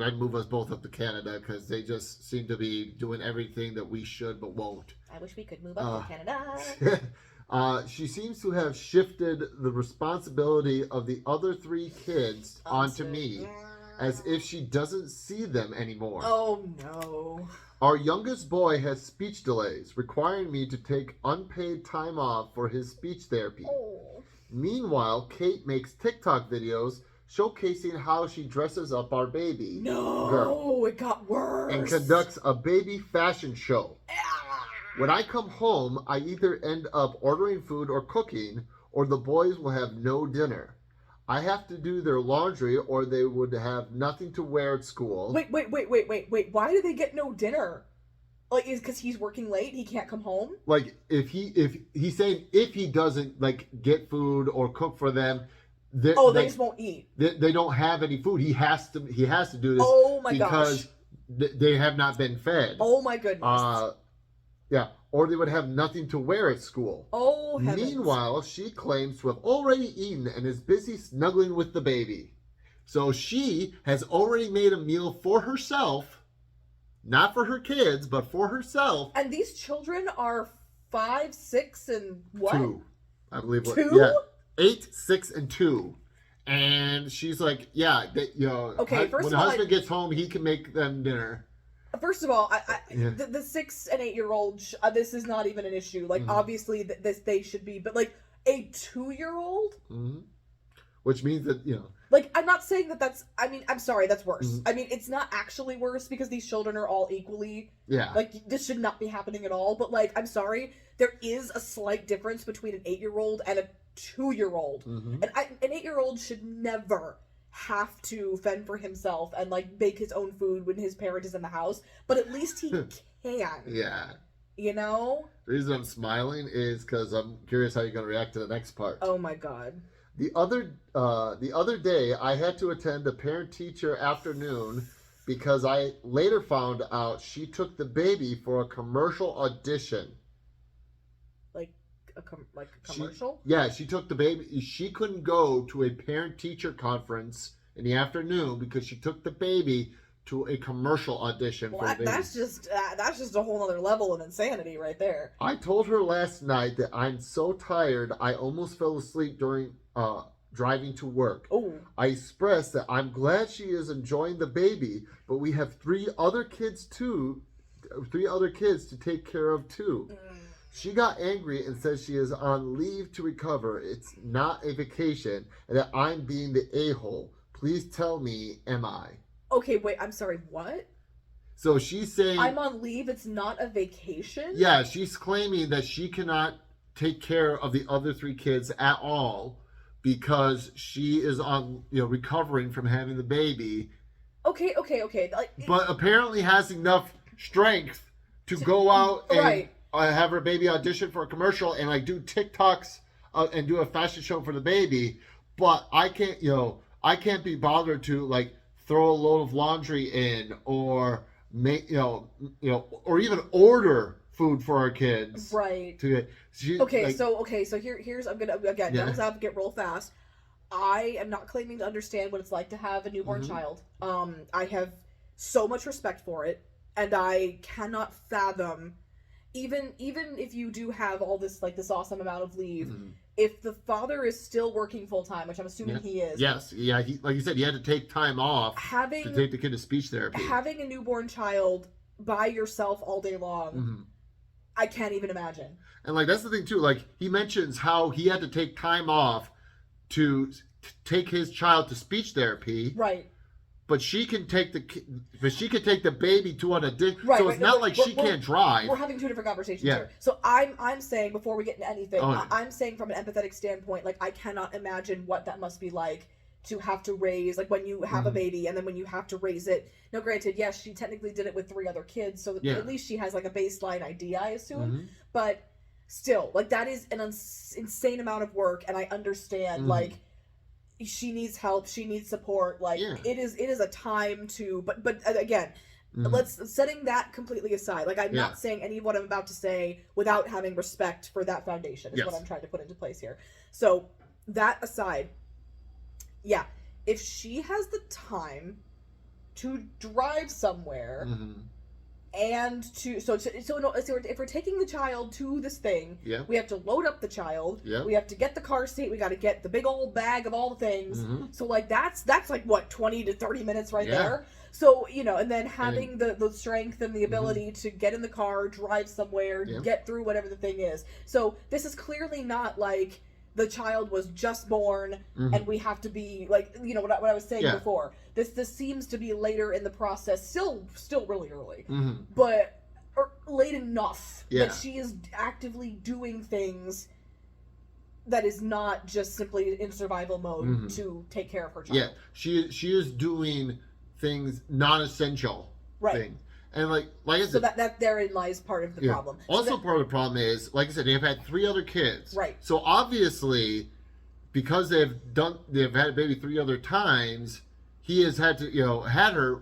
I'd move us both up to Canada because they just seem to be doing everything that we should but won't. I wish we could move up to Canada. She seems to have shifted the responsibility of the other 3 kids onto me, as if she doesn't see them anymore. Oh no. Our youngest boy has speech delays, requiring me to take unpaid time off for his speech therapy. Oh. Meanwhile, Kate makes TikTok videos showcasing how she dresses up our baby girl, It got worse. and conducts a baby fashion show. When I come home, I either end up ordering food or cooking, or the boys will have no dinner. I have to do their laundry, or they would have nothing to wear at school. Wait. Why do they get no dinner? Like, is because he's working late? He can't come home? Like, if he's saying if he doesn't like get food or cook for them, they just won't eat. They don't have any food. He has to do this. Oh my because gosh. They have not been fed. Oh my goodness. Yeah, or they would have nothing to wear at school. Oh heavens. Meanwhile, she claims to have already eaten and is busy snuggling with the baby. So she has already made a meal for herself, not for her kids, but for herself. And these children are 5, 6, and what? 2, I believe. 2? Yeah, 8, 6, and 2. And she's like, yeah, Okay, first when of the all, husband gets home, he can make them dinner. First of all, the 6 and 8-year-old, this is not even an issue. Like, obviously, they should be, but like a 2-year-old, which means that like, I'm not saying that's. I mean, I'm sorry, that's worse. I mean, it's not actually worse because these children are all equally. Yeah. Like, this should not be happening at all. But like, I'm sorry, there is a slight difference between an 8-year-old and a 2-year-old, and an 8-year-old should never have to fend for himself and like make his own food when his parent is in the house, but at least he can. Yeah. You know? The reason I'm smiling is because I'm curious how you're going to react to the next part. Oh my god. The other day, I had to attend a parent-teacher afternoon because I later found out she took the baby for a commercial audition. Like a commercial? She took the baby. She couldn't go to a parent-teacher conference in the afternoon because she took the baby to a commercial audition for the baby. That's just a whole other level of insanity right there. I told her last night that I'm so tired I almost fell asleep during driving to work. Oh. I expressed that I'm glad she is enjoying the baby, but we have 3 other kids to take care of too. She got angry and said she is on leave to recover. It's not a vacation, and that I'm being the a-hole. Please tell me, am I? Okay, wait, I'm sorry, what? So she's saying... I'm on leave, it's not a vacation? Yeah, she's claiming that she cannot take care of the other 3 kids at all because she is on, recovering from having the baby. Okay. But apparently has enough strength to go out and... Right. Have her baby audition for a commercial and like do TikToks and do a fashion show for the baby, but I can't be bothered to like throw a load of laundry in or make or even order food for our kids. Right. So here's I'm gonna again devil's advocate real fast. I am not claiming to understand what it's like to have a newborn child. I have so much respect for it, and I cannot fathom. Even if you do have all this this awesome amount of leave, if the father is still working full time, which I'm assuming he is. Yes, yeah. He, like you said, he had to take time off to take the kid to speech therapy. Having a newborn child by yourself all day long I can't even imagine. And like that's the thing too. Like he mentions how he had to take time off to take his child to speech therapy. Right. But she can take the baby to on a day. Right, So it's right. not like she can't drive. We're having two different conversations Yeah. here. So I'm saying, before we get into anything, Oh. I'm saying from an empathetic standpoint, like I cannot imagine what that must be like to have to raise, like when you have a baby and then when you have to raise it. Now, granted, yes, she technically did it with 3 other kids, so at least she has like a baseline idea, I assume. But still, like that is an insane amount of work, and I understand like she needs help, she needs support. Like it is a time to, but again, let's setting that completely aside. Like I'm not saying any of what I'm about to say without having respect for that foundation is what I'm trying to put into place here. So that aside, yeah, if she has the time to drive somewhere and if we're taking the child to this thing, we have to load up the child, we have to get the car seat, we got to get the big old bag of all the things. So like that's like what, 20 to 30 minutes right there. So, you know, and then having the strength and the ability to get in the car, drive somewhere, get through whatever the thing is. So this is clearly not like the child was just born and we have to be like, you know, what I was saying before. This seems to be later in the process, still really early, but late enough that she is actively doing things that is not just simply in survival mode to take care of her child. Yeah, she is doing things non-essential things. And like I said, so that therein lies part of the problem. Also, part of the problem is, like I said, they've had 3 other kids. Right. So obviously, because they've had a baby 3 other times, he has had to, had her,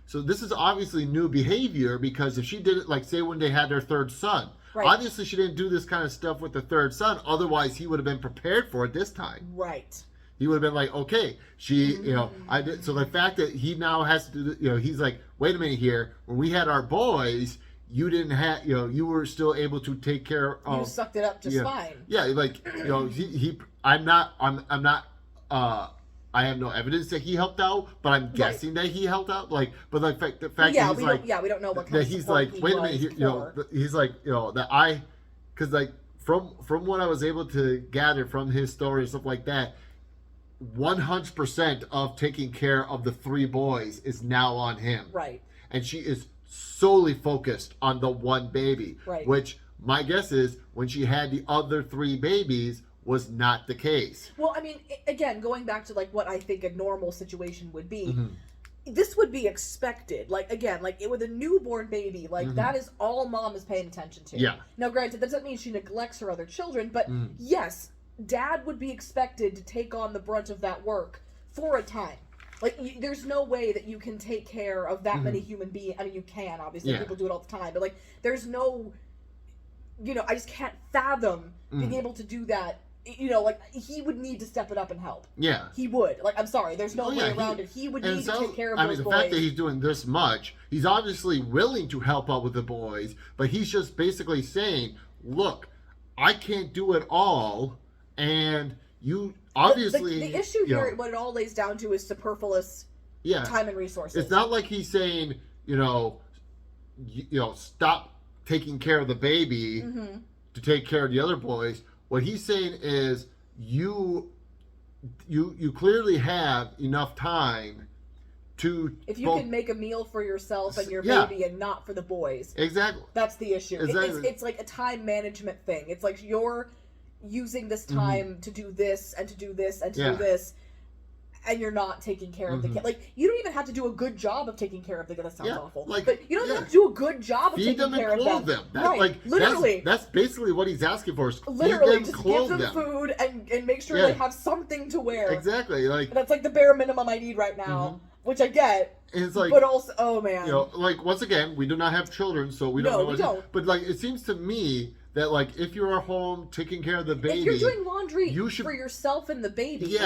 so this is obviously new behavior, because if she did it, like say when they had their 3rd son, obviously she didn't do this kind of stuff with the 3rd son. Otherwise, he would have been prepared for it this time. Right. He would have been like, okay, she, I did. So the fact that he now has to do, he's like, wait a minute here. When we had our boys, you didn't have, you were still able to take care of. You sucked it up just fine. Yeah, like, I have no evidence that he helped out, but I'm guessing that he helped out. Like, but like the fact that he's like, we don't know what kind that of he's support like, wait a minute, he's like, because like from what I was able to gather from his story and stuff like that. 100% of taking care of the 3 boys is now on him. Right. And she is solely focused on the 1 baby. Right. Which my guess is when she had the other 3 babies was not the case. Well, I mean, again, going back to like what I think a normal situation would be, this would be expected. Like, again, like with a newborn baby, like that is all mom is paying attention to. Yeah. Now, granted, that doesn't mean she neglects her other children, but yes, dad would be expected to take on the brunt of that work for a time. Like, there's no way that you can take care of that many human beings. I mean, you can, obviously, people do it all the time, but like, there's no, I just can't fathom being able to do that. Like, he would need to step it up and help. Yeah. He would. Like, I'm sorry, there's no way around it. He would need to take care of those boys. I mean, the fact that he's doing this much, he's obviously willing to help out with the boys, but he's just basically saying, look, I can't do it all. And you obviously the issue here, what it all lays down to, is superfluous time and resources. It's not like he's saying, stop taking care of the baby to take care of the other boys. What he's saying is you clearly have enough time to, if you can make a meal for yourself and your baby and not for the boys. Exactly. That's the issue. Exactly. It's like a time management thing. It's like you're using this time to do this and to do this and to do this, and you're not taking care of the kid. Like, you don't even have to do a good job of taking care of the kid. That sounds awful. Like, but you don't have to do a good job of feed taking care of them. Feed them and clothe them. That's, right. like, literally. That's basically what he's asking for. Is literally, feed them, just clothe give them food and make sure they have something to wear. Exactly. Like, that's like the bare minimum I need right now, which I get. It's like, but also, oh man. Like, once again, we do not have children, so we don't know. We don't. But like, it seems to me that, like, if you're at home taking care of the baby, if you're doing laundry for yourself and the baby,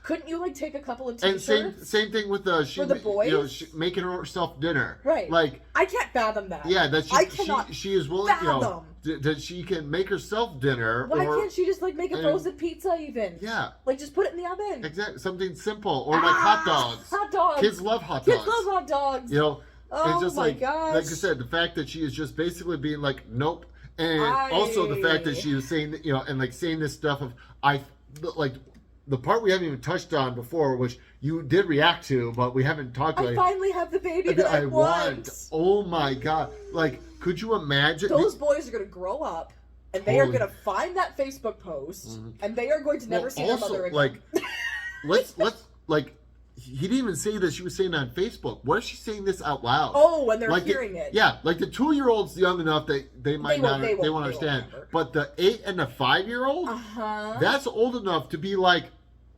couldn't you like take a couple of t-shirts? And same thing with the boys, she making herself dinner, right? Like, I can't fathom that. Yeah, that I cannot she is willing, fathom. That she can make herself dinner. Why can't she just like make a frozen pizza even? Yeah, like just put it in the oven. Exactly, something simple, or like hot dogs. Hot dogs. Kids love hot dogs. Kids love hot dogs. Oh just my like gosh. I said, the fact that she is just basically being like, nope, and I also the fact that she was saying, and like saying this stuff of like the part we haven't even touched on before, which you did react to, but we haven't talked about. finally have the baby that I want. Oh my god! Like, could you imagine? Those boys are gonna grow up, and they are Holy- gonna find that Facebook post, and they are going to never see their also, mother again. like, let's like. He didn't even say that she was saying it on Facebook. What if she's saying this out loud? Oh, when they're like hearing it. Yeah, like the 2-year-old's young enough that they might not, they won't understand. Remember. But the 8 and the 5-year-old, Uh-huh. that's old enough to be like,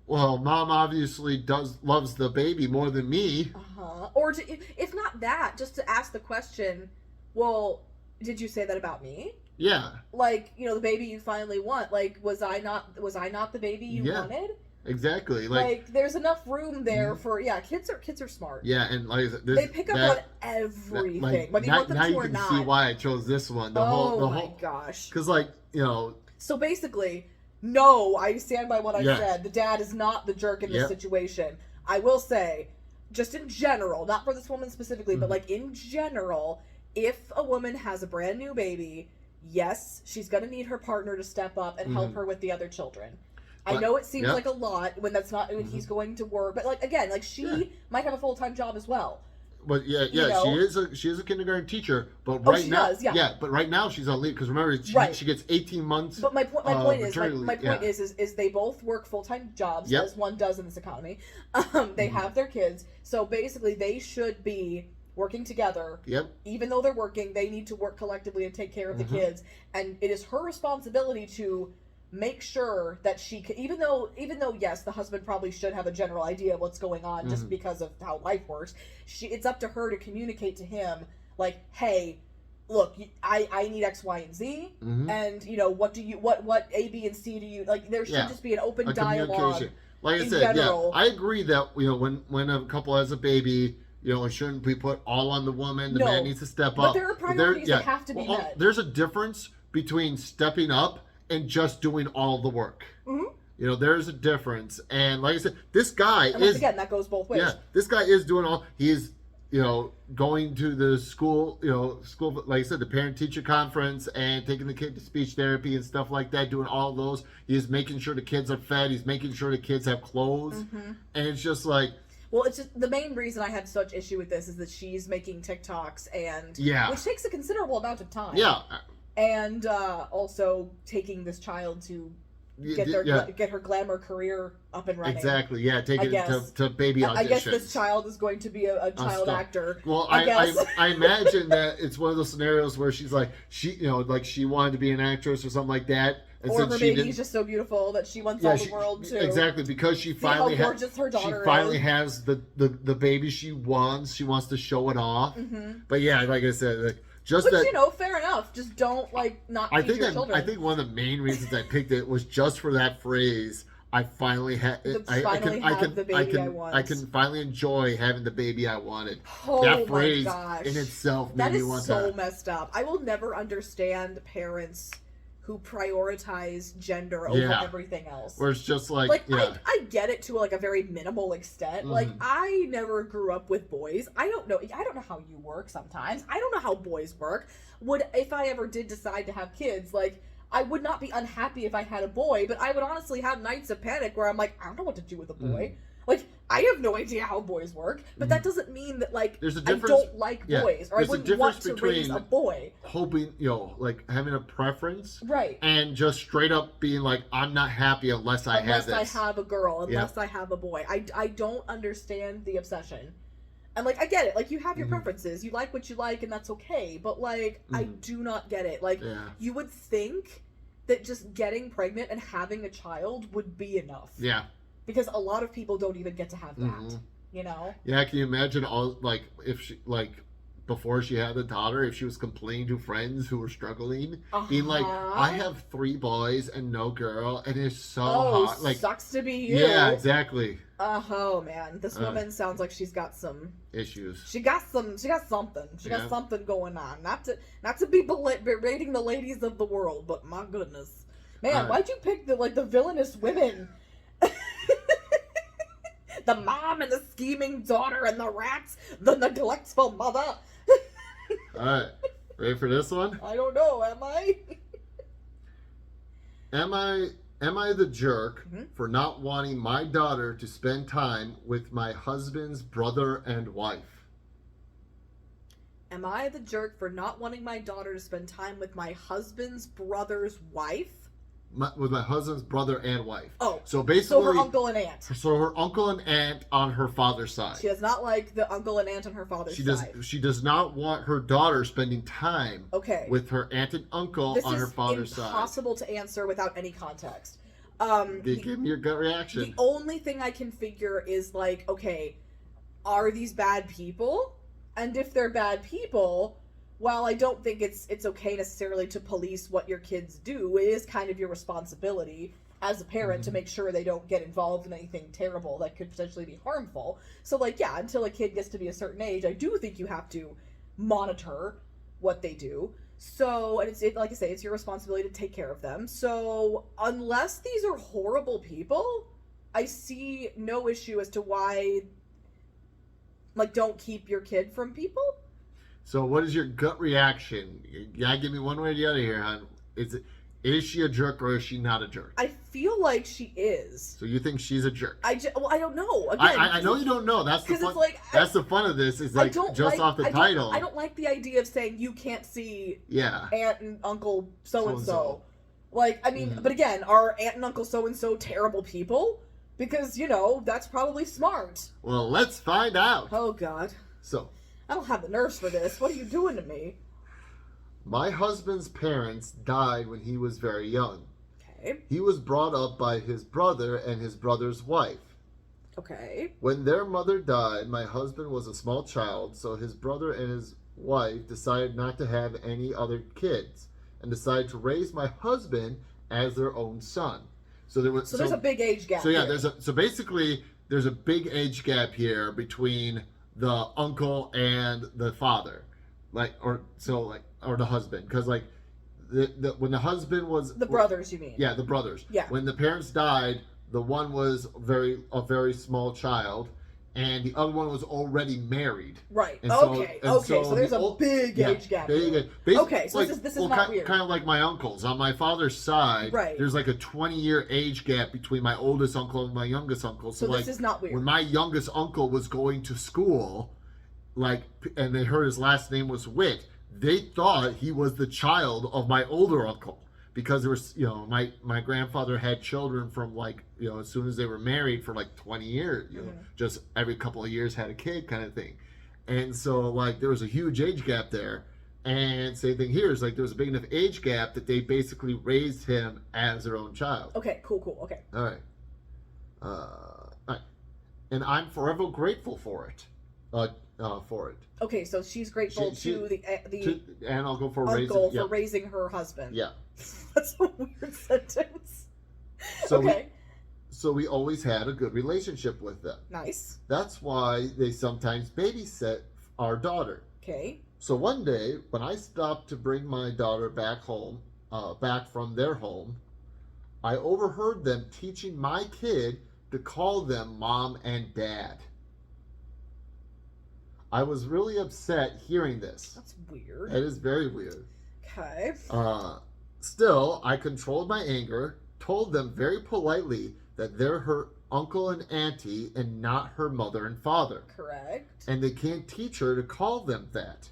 well, mom obviously loves the baby more than me. Uh-huh. Or if not that, just to ask the question, well, did you say that about me? Yeah. Like, the baby you finally want. Like, was I not the baby you wanted? Exactly. Like there's enough room there for kids are smart. Yeah, and like they pick up on everything. Whether you want them now to you or can not. see why I chose this one. Oh my gosh. Because So basically, no, I stand by what I Yes. said. The dad is not the jerk in this Yep. situation. I will say, just in general, not for this woman specifically, but like in general, if a woman has a brand new baby, yes, she's gonna need her partner to step up and help her with the other children. I know it seems like a lot when that's not when he's going to work, but like again, like she might have a full-time job as well. But she is a kindergarten teacher, but right now, but right now she's on leave because remember she gets 18 months. But my point is they both work full-time jobs as one does in this economy. They have their kids, so basically they should be working together. Yep. Even though they're working, they need to work collectively and take care of the kids, and it is her responsibility to make sure that she can, even though yes, the husband probably should have a general idea of what's going on just because of how life works. It's up to her to communicate to him like, hey, look, I need X, Y, and Z, and what A, B, and C do you like? There should just be an open dialogue. Like I said, I agree that when a couple has a baby, it shouldn't be put all on the woman. The man needs to step up. But there are priorities that have to be met. There's a difference between stepping up and just doing all the work. There's a difference. And like I said, this guy and once again, that goes both ways. Yeah, this guy is doing all. He is, going to the school, like I said, the parent-teacher conference and taking the kid to speech therapy and stuff like that, doing all those. He is making sure the kids are fed. He's making sure the kids have clothes. And it's just like... Well, it's just the main reason I had such issue with this is that she's making TikToks which takes a considerable amount of time. Yeah. And also taking this child to get her glamour career up and running. Exactly. Yeah, taking it to baby auditions. I guess this child is going to be a child actor. Well, I imagine that it's one of those scenarios where she's like she wanted to be an actress or something like that. And or her baby's just so beautiful that she wants all the world to. Exactly, because she finally has the baby she wants. She wants to show it off. But yeah, like I said, fair enough. Just don't not feed your children. I think one of the main reasons I picked it was just for that phrase. I finally had. I can finally enjoy having the baby I wanted. Oh that phrase my gosh. in itself made me want to. That is so messed up. I will never understand parents who prioritize gender over everything else. Where it's just I get it to a very minimal extent. Like I never grew up with boys. I don't know how you work sometimes. I don't know how boys work. If I ever did decide to have kids, I would not be unhappy if I had a boy, but I would honestly have nights of panic where I'm like, I don't know what to do with a boy. I have no idea how boys work, but that doesn't mean that there's a I don't like boys or I there's wouldn't want to raise a boy. Hoping, having a preference, right? And just straight up being like, I'm not happy unless I have this. Unless I have a girl, unless I have a boy. I don't understand the obsession. And I get it. You have your preferences. You like what you like, and that's okay. But I do not get it. You would think that just getting pregnant and having a child would be enough. Yeah. Because a lot of people don't even get to have that, Yeah, can you imagine if she before she had the daughter, if she was complaining to friends who were struggling, being like, I have 3 boys and no girl, and it's so hot. Sucks to be you. Yeah, exactly. Oh man, this woman sounds like she's got some issues. She got something. She got something going on. Not to be berating the ladies of the world, but my goodness, man, why'd you pick the villainous women? the mom and the scheming daughter and the rats, the neglectful mother. Alright. Ready for this one? I don't know, am I? Am I the jerk Mhm. for not wanting my daughter to spend time with my husband's brother and wife? Am I the jerk for not wanting my daughter to spend time with my husband's brother's wife? With my husband's brother and wife. Oh, So basically, so her uncle and aunt. So her uncle and aunt on her father's side. She does not like the uncle and aunt on her father's side. She does not want her daughter spending time Okay. with her aunt and uncle This on is her father's side. impossible to answer without any context. Give me your gut reaction. The only thing I can figure is like, okay, are these bad people? And if they're bad people, while I don't think it's okay necessarily to police what your kids do, it is kind of your responsibility as a parent to make sure they don't get involved in anything terrible that could potentially be harmful. So like, yeah, until a kid gets to be a certain age, I do think you have to monitor what they do. So, and like I say, it's your responsibility to take care of them. So unless these are horrible people, I see no issue as to why, like, don't keep your kid from people. So what is your gut reaction? You gotta give me one way or the other here, hon. Is she a jerk or is she not a jerk? I feel like she is. So you think she's a jerk? Well, I don't know. Again, I know you don't know. That's the fun. it's like, that's the fun of this. Is like just off the title. I don't like the idea of saying you can't see Yeah. aunt and uncle so and so. So-and-so. Like, I mean, but again, are aunt and uncle so and so terrible people? Because, you know, that's probably smart. Well, let's find out. Oh God, So, I don't have the nerves for this. What are you doing to me? my husband's parents died when he was very young. Okay. He was brought up by his brother and his brother's wife. Okay. When their mother died, my husband was a small child, so his brother and his wife decided not to have any other kids and decided to raise my husband as their own son. So there's a big age gap. So yeah, here. so basically there's a big age gap here between the uncle and the father, or the husband, because like when the husband was the brothers, you mean? Yeah, the brothers. Yeah. When the parents died, the one was a very small child, and the other one was already married. Right. And Okay. So there's a big age gap. Okay. So this is not weird. Kind of like my uncles on my father's side. Right. There's like a 20-year age gap between my oldest uncle and my youngest uncle. So like, this is not weird. When my youngest uncle was going to school, and they heard his last name was Witt, they thought he was the child of my older uncle, because there was, my grandfather had children from as soon as they were married for 20 years, just every couple of years had a kid kind of thing. And so there was a huge age gap there. And same thing here is there was a big enough age gap that they basically raised him as their own child. Okay, cool. Okay. All right. All right. And I'm forever grateful for it. Okay, so she's grateful to the and I'll go for uncle for raising her husband. Yeah. That's a weird sentence. So okay. So we always had a good relationship with them. Nice. That's why they sometimes babysit our daughter. Okay. So one day, when I stopped to bring my daughter back home, back from their home, I overheard them teaching my kid to call them mom and dad. I was really upset hearing this. That's weird. That is very weird. Okay. Still, I controlled my anger, told them very politely that they're her uncle and auntie and not her mother and father. Correct. And they can't teach her to call them that.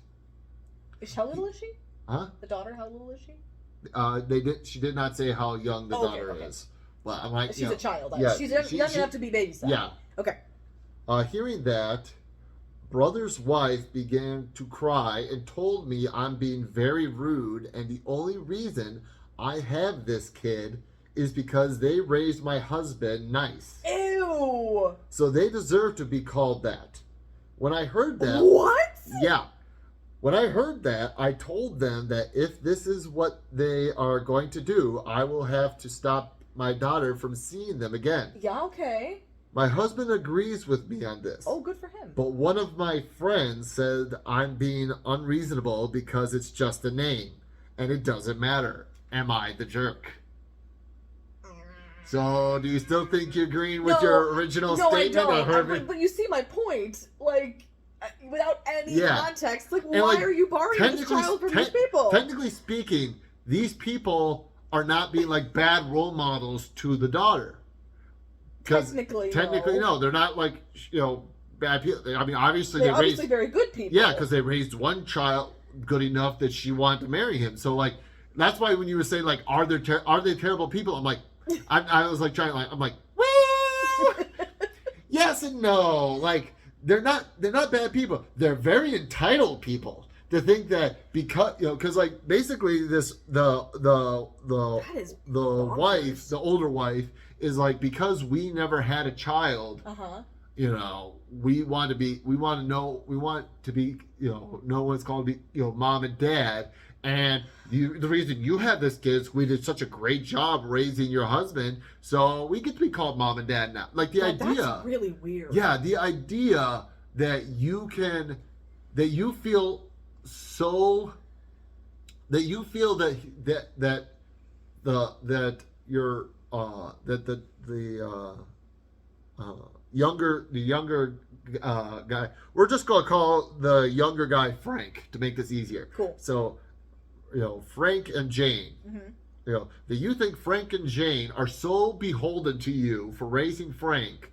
How little is she? Huh? The daughter, how little is she? She did not say how young the daughter is. Well, I'm like, she's a child. Yeah, she's young enough to be babysat. Yeah. Okay. Hearing that, brother's wife began to cry and told me I'm being very rude, and the only reason I have this kid is because they raised my husband nice. Ew! So they deserve to be called that. When I heard that... What? Yeah. When I heard that, I told them that if this is what they are going to do, I will have to stop my daughter from seeing them again. Yeah, okay. My husband agrees with me on this. Oh, good for him. But one of my friends said I'm being unreasonable because it's just a name, and it doesn't matter. Am I the jerk? So, do you still think you're agreeing with No, your original no, I statement? don't. But you see my point. Like, without any Yeah. context, like, And, why like, are you borrowing this child from these people? Technically speaking, these people are not being like bad role models to the daughter. Technically, no. They're not like, bad people. I mean, obviously they're they obviously raised, very good people. yeah, because they raised one child good enough that she wanted to marry him. So like, that's why when you were saying like, are they terrible people? I'm like, I was like trying to like, I'm like, well, yes and no. Like they're not bad people. They're very entitled people to think that because like basically the wife, the older wife is like, because we never had a child. We want to be know what it's called to be, mom and dad. And the reason you have this kid is we did such a great job raising your husband, so we get to be called mom and dad now. Like the idea, that's really weird. Yeah, the idea that you feel the younger guy. We're just gonna call the younger guy Frank to make this easier. Cool. So, Frank and Jane. Mm-hmm. That you think Frank and Jane are so beholden to you for raising Frank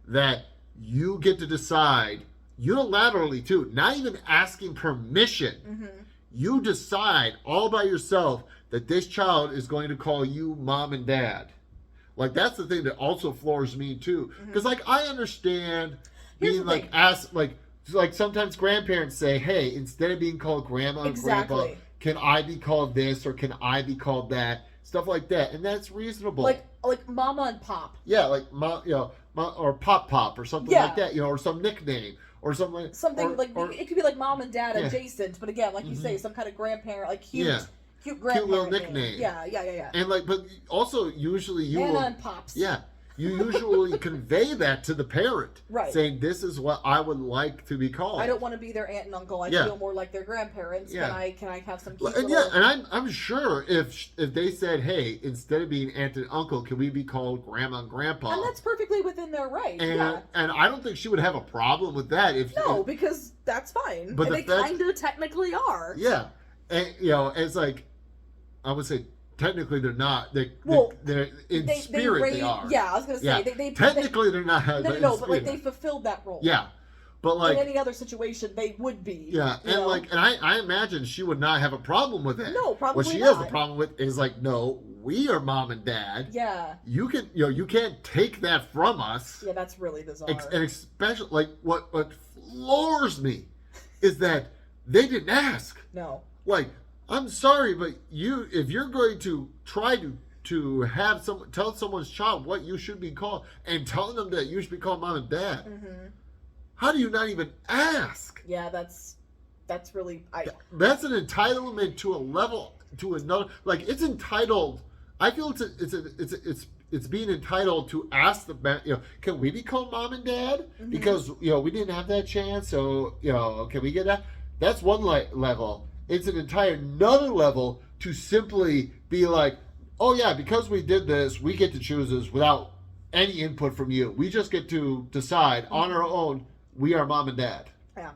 that you get to decide unilaterally too, not even asking permission. You decide all by yourself that this child is going to call you mom and dad. Like that's the thing that also floors me too, because like I understand being like asked like sometimes grandparents say, hey, instead of being called grandma and grandpa, can I be called this or can I be called that, stuff like that, and that's reasonable. Like mama and pop. Yeah, like mom, or pop or something like that, or some nickname or something. It could be like mom and dad adjacent, but again, like you say, some kind of grandparent, like cute. Yeah. Cute grandparent little nickname. Yeah. And but also usually you Nana and Pops. Yeah. You usually convey that to the parent. Right. Saying this is what I would like to be called. I don't want to be their aunt and uncle. I feel more like their grandparents. Yeah. Can I have some cute and little... and I'm sure if they said, hey, instead of being aunt and uncle, can we be called grandma and grandpa? And that's perfectly within their right. And I don't think she would have a problem with that because that's fine. But they kind of technically are. Yeah. And it's like, I would say technically they're not. They're in spirit they are. Yeah, I was gonna say technically they're not. No, but like they fulfilled that role. Yeah, but like in any other situation they would be. Yeah, and I imagine she would not have a problem with it. No, probably not. What she has a problem with is like, no, we are mom and dad. Yeah. You can you can't take that from us. Yeah, that's really bizarre. And especially like what floors me is that they didn't ask. No. Like, I'm sorry, but if you're going to try to have tell someone's child what you should be called and telling them that you should be called mom and dad, how do you not even ask? Yeah, that's really that's an entitlement to a level to another. Like it's entitled. I feel it's being entitled to ask can we be called mom and dad because we didn't have that chance, so can we get that? That's one level. It's an entire another level to simply be like, oh yeah, because we did this, we get to choose this without any input from you. We just get to decide on our own. We are mom and dad. Yeah.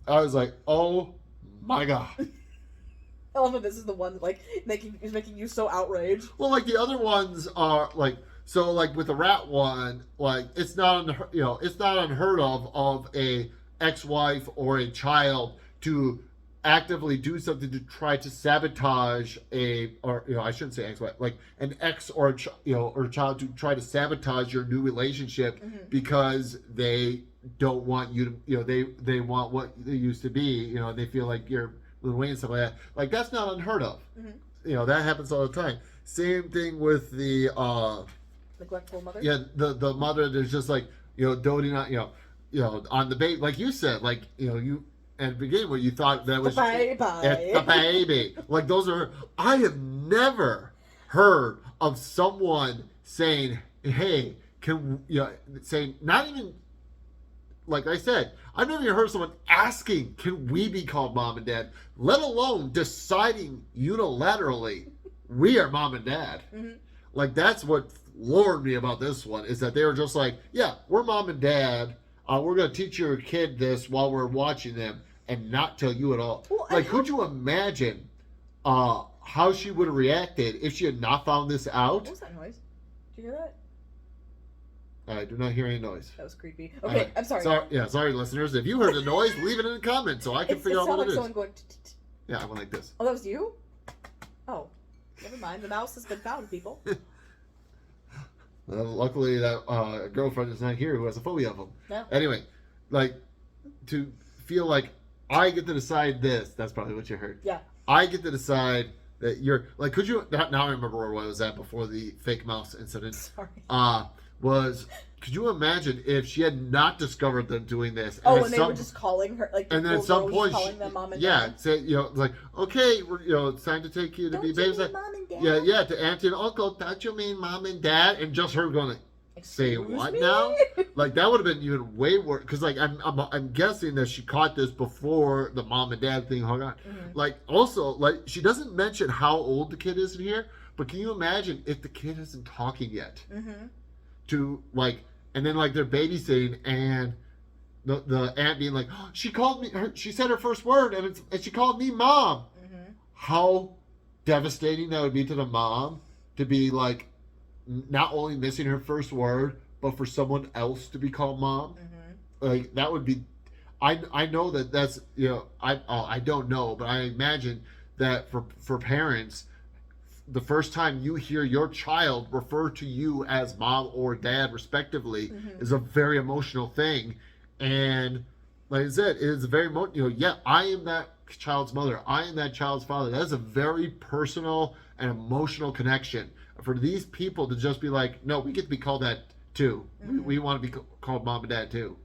I was like, oh my God. I love that this is the one that is making you so outraged. Well, like the other ones are like, so like with the rat one, like it's not unheard of a ex-wife or a child to actively do something to try to sabotage I shouldn't say ex-wife, like an ex or a child to try to sabotage your new relationship because they don't want you to, they want what they used to be, they feel like you're moving away and stuff like that. Like that's not unheard of. That happens all the time. Same thing with the neglectful mother. Yeah, the mother that's just like doting on on the baby, like you said, like you. And at the beginning, where you thought that was it's the baby. Like those are. I have never heard of someone saying, "Hey, saying not even." Like I said, I've never even heard someone asking, "Can we be called mom and dad?" Let alone deciding unilaterally, we are mom and dad. Like that's what floored me about this one is that they were just like, yeah, we're mom and dad. We're going to teach your kid this while we're watching them and not tell you at all. Well, like, could you imagine how she would have reacted if she had not found this out? What was that noise? Did you hear that? I do not hear any noise. That was creepy. Okay, I'm sorry. Sorry, listeners. If you heard the noise, leave it in the comments so I can figure out what it is. It sounded like someone going... Yeah, I went like this. Oh, that was you? Oh, never mind. The mouse has been found, people. Well, luckily, that girlfriend is not here who has a phobia of them. No. Anyway, like, to feel like I get to decide this, that's probably what you heard. Yeah. I get to decide that you're, like, could you, now I remember where I was at before the fake mouse incident. Sorry. Could you imagine if she had not discovered them doing this? And they were just calling her, like, and then at some point, calling them mom and dad. dad. Say, it's like, okay, it's time to take you to be babies. Don't you mean mom and dad? Yeah, to auntie and uncle. Don't you mean mom and dad? And just her going, say Excuse what me? now? Like, that would have been even way worse. Because, like, I'm guessing that she caught this before the mom and dad thing hung on. Mm-hmm. Like, also, like, she doesn't mention how old the kid is in here. But can you imagine if the kid isn't talking yet? Mm-hmm. To, like, and then, like, they're babysitting and the aunt being like, oh, she called me, she said her first word and she called me mom. Mm-hmm. How devastating that would be to the mom to be, like, not only missing her first word, but for someone else to be called mom. Mm-hmm. Like, that would be, I know that's, I don't know, but I imagine that for parents, the first time you hear your child refer to you as mom or dad, respectively, mm-hmm. is a very emotional thing. And like I said, it is a very, I am that child's mother. I am that child's father. That is a very personal and emotional connection. For these people to just be like, no, we get to be called that too. Mm-hmm. We want to be called mom and dad too.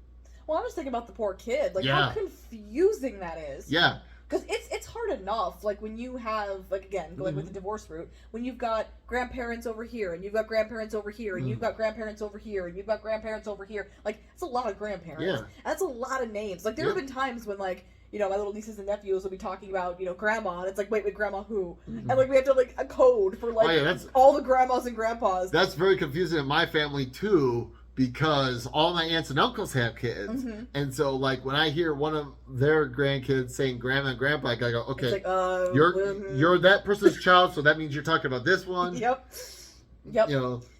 Well, I was thinking about the poor kid. Like, Yeah. how confusing that is. Yeah. Because it's hard enough, like, when you have, like, again, going with the divorce route, when you've got grandparents over here, and you've got grandparents over here, and you've got grandparents over here, and you've got grandparents over here, like, it's a lot of grandparents. Yeah. And that's a lot of names. Like, there have been times when, like, my little nieces and nephews will be talking about, grandma, and it's like, wait, grandma who? And, like, we have to, like, a code for, like, all the grandmas and grandpas. That's very confusing in my family, too, because all my aunts and uncles have kids. Mm-hmm. And so, like, when I hear one of their grandkids saying grandma and grandpa, I gotta go, okay, it's like, you're that person's child, so that means you're talking about this one. Yep.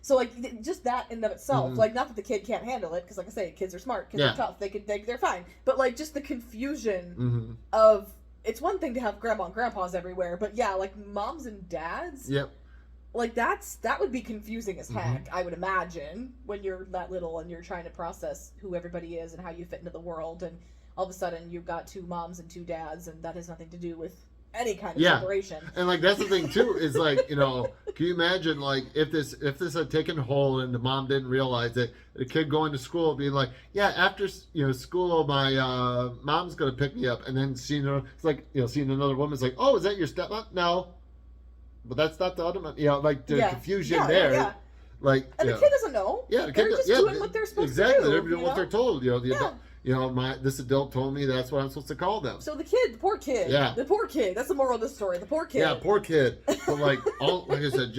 So, like, just that in and of itself, like, not that the kid can't handle it, because, like I say, kids are smart, kids are tough, they're fine. But, like, just the confusion of, it's one thing to have grandma and grandpas everywhere, but yeah, like, moms and dads. Yep. Like, that would be confusing as heck, I would imagine, when you're that little and you're trying to process who everybody is and how you fit into the world, and all of a sudden you've got two moms and two dads, and that has nothing to do with any kind of separation. And, like, that's the thing, too, is, like, can you imagine, like, if this had taken hold and the mom didn't realize it, the kid going to school being like, yeah, after, school, my mom's going to pick me up, and then seeing her, it's like, seeing another woman's like, oh, is that your stepmom? No. But that's not the other one. Like, the confusion there. Yeah. Like, and the kid doesn't know. Yeah, the kid they're just doing what they're supposed to do. Exactly, they're doing what they're told. Yeah. This adult told me that's what I'm supposed to call them. So the poor kid. Yeah. The poor kid. That's the moral of the story. The poor kid. Yeah, poor kid. But, like, like I said,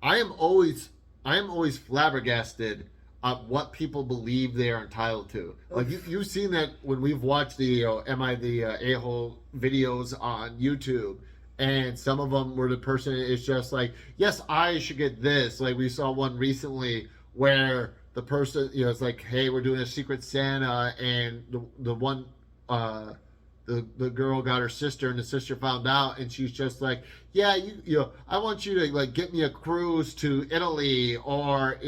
I am always flabbergasted at what people believe they are entitled to. Like, you've seen that when we've watched the Am I the A-hole videos on YouTube. And some of them where the person is just like, yes, I should get this. Like, we saw one recently where the person, it's like, hey, we're doing a Secret Santa, and the one, the girl got her sister, and the sister found out, and she's just like, yeah, I want you to, like, get me a cruise to Italy, or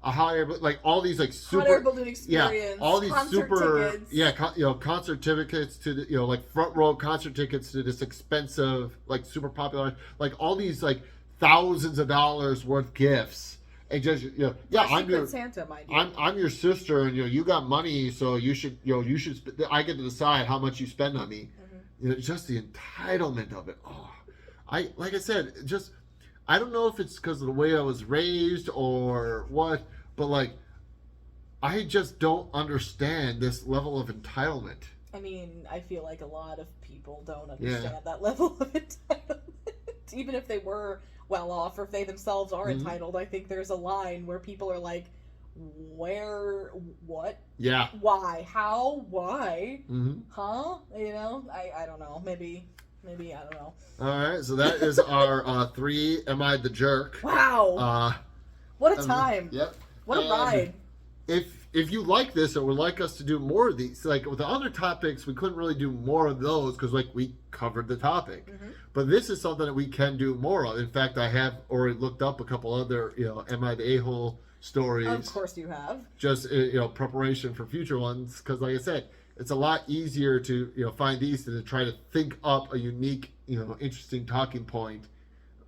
a hot air, like, all these, like, super hot air balloon experience, all these concert tickets. Concert tickets to the, like, front row concert tickets to this expensive, like, super popular, like, all these, like, thousands of dollars worth gifts, and just I'm your Santa, my dear. I'm your sister, and you got money, so you should I get to decide how much you spend on me. Just the entitlement of it. Like I said, just. I don't know if it's because of the way I was raised or what, but, like, I just don't understand this level of entitlement. I mean, I feel like a lot of people don't understand that level of entitlement. Even if they were well off, or if they themselves are Mhm. entitled. I think there's a line where people are like, where, what, Yeah. why, how, why, Mm-hmm. huh? You know, I don't know. Maybe I don't know. All right, so that is our 3 Am I the Jerk? Wow, what a Um, time! Yep. What a And ride! if you like this or would like us to do more of these, like with the other topics, we couldn't really do more of those because like we covered the topic. Mhm. But this is something that we can do more of. In fact, I have already looked up a couple other, Am I the A-hole stories. Of course you have. Just preparation for future ones because, like I said, it's a lot easier to find these than to try to think up a unique, interesting talking point.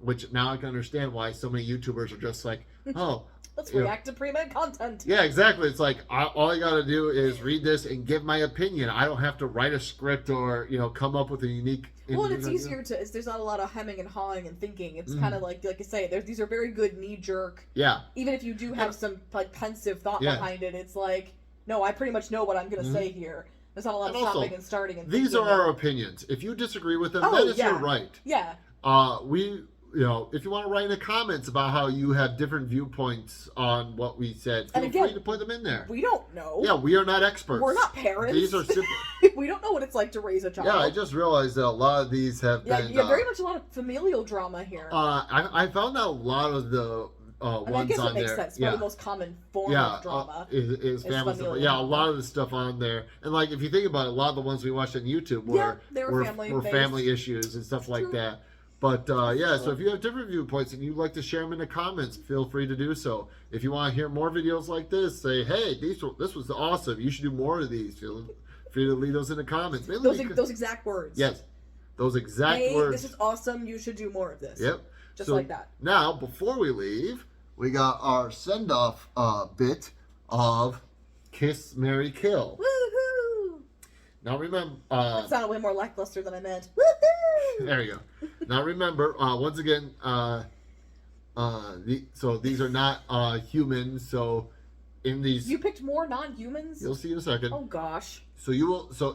Which now I can understand why so many YouTubers are just like, oh. Let's react to pre-med content. Yeah, exactly. It's like all I got to do is read this and give my opinion. I don't have to write a script or come up with a unique. Well, and it's easier to. There's not a lot of hemming and hawing and thinking. It's kind of like I say, these are very good knee jerk. Yeah. Even if you do have some like pensive thought behind it, it's like, no, I pretty much know what I'm gonna say here. There's not a lot of stopping and starting and these thinking. are our opinions. If you disagree with them, that is your right. Yeah. If you want to write in the comments about how you have different viewpoints on what we said, feel free to put them in there. We don't know. Yeah, we are not experts. We're not parents. These are simple. We don't know what it's like to raise a child. Yeah, I just realized that a lot of these have been. Yeah, very much a lot of familial drama here. I found out a lot of the ones I guess on it makes there. sense. Probably the most common form of drama is family stuff. Yeah, a lot of the stuff on there, and like if you think about it, a lot of the ones we watched on YouTube were family issues and stuff like that. But so if you have different viewpoints and you'd like to share them in the comments, feel free to do so. If you want to hear more videos like this, say, hey, this was awesome. You should do more of these. Feel free to leave those in the comments. Those exact words. Yes, those exact words. This is awesome. You should do more of this. Yep. Just like that. Now, before we leave, we got our send-off bit of Kiss, Marry, Kill. Woohoo! Now remember... that sounded way more lackluster than I meant. Woohoo! There you go. Now remember, once again, so these are not humans, so in these... You picked more non-humans? You'll see in a second. Oh, gosh. So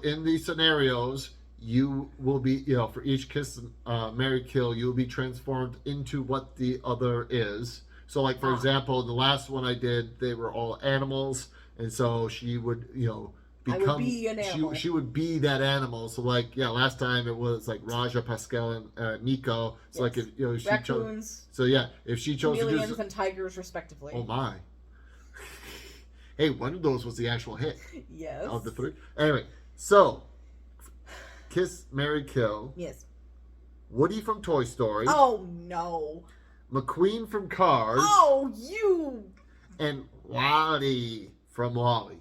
in these scenarios, you will be, for each Kiss, Marry, Kill, you will be transformed into what the other is. So, like, for example, the last one I did, they were all animals, and so she would, become... I would be an animal. She would be that animal. So, like, last time it was, like, Raja, Pascal, and Nico. So, like, if, she raccoons. chose... So, yeah, if she chose chameleons to do... and tigers, respectively. Oh, my. Hey, one of those was the actual hit. Yes. Of the 3. Anyway, so... Kiss, Marry, Kill. Yes. Woody from Toy Story. Oh, no. McQueen from Cars. Oh, you. And Wally from Wally.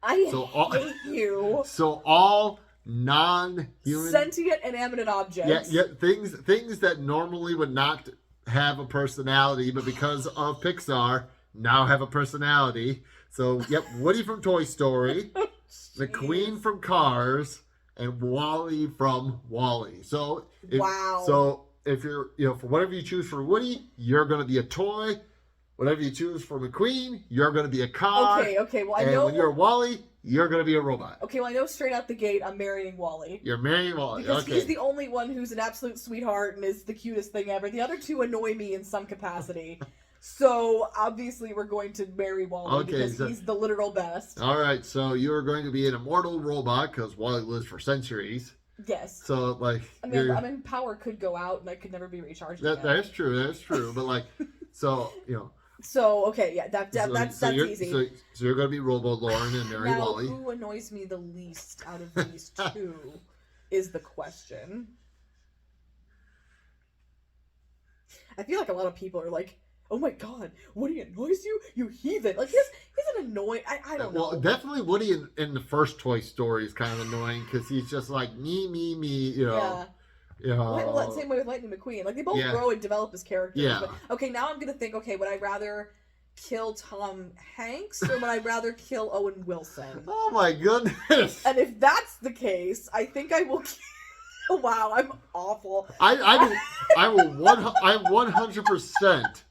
I hate you. So all non-human... Sentient inanimate objects. Yeah, things that normally would not have a personality, but because of Pixar, now have a personality. So, yep, Woody from Toy Story. McQueen from Cars. And Wally from Wally. So, if you're, for whatever you choose for Woody, you're going to be a toy. Whatever you choose for McQueen, you're going to be a car. Okay. Well, I know. And when you're Wally, you're going to be a robot. Okay, well, I know straight out the gate I'm marrying Wally. You're marrying Wally. Because he's the only one who's an absolute sweetheart and is the cutest thing ever. The other two annoy me in some capacity. So, obviously, we're going to marry Wally because he's the literal best. All right, so you're going to be an immortal robot because Wally lives for centuries. Yes. So, like... I mean, power could go out and I could never be recharged again. That's true. But, like, so, So, okay, yeah, that's easy. So you're going to be Robo-Lauren and marry Wally. Now, who annoys me the least out of these two is the question. I feel like a lot of people are like, oh my god, Woody annoys you? You heathen. Like, he's an annoying... I don't know. Well, definitely Woody in the first Toy Story is kind of annoying because he's just like, me, Yeah. Well, same way with Lightning McQueen. Like, they both grow and develop as characters. Yeah. But, okay, now I'm going to think, okay, would I rather kill Tom Hanks or would I rather kill Owen Wilson? Oh my goodness. And if that's the case, I think I will kill... Wow, I'm awful. I 100%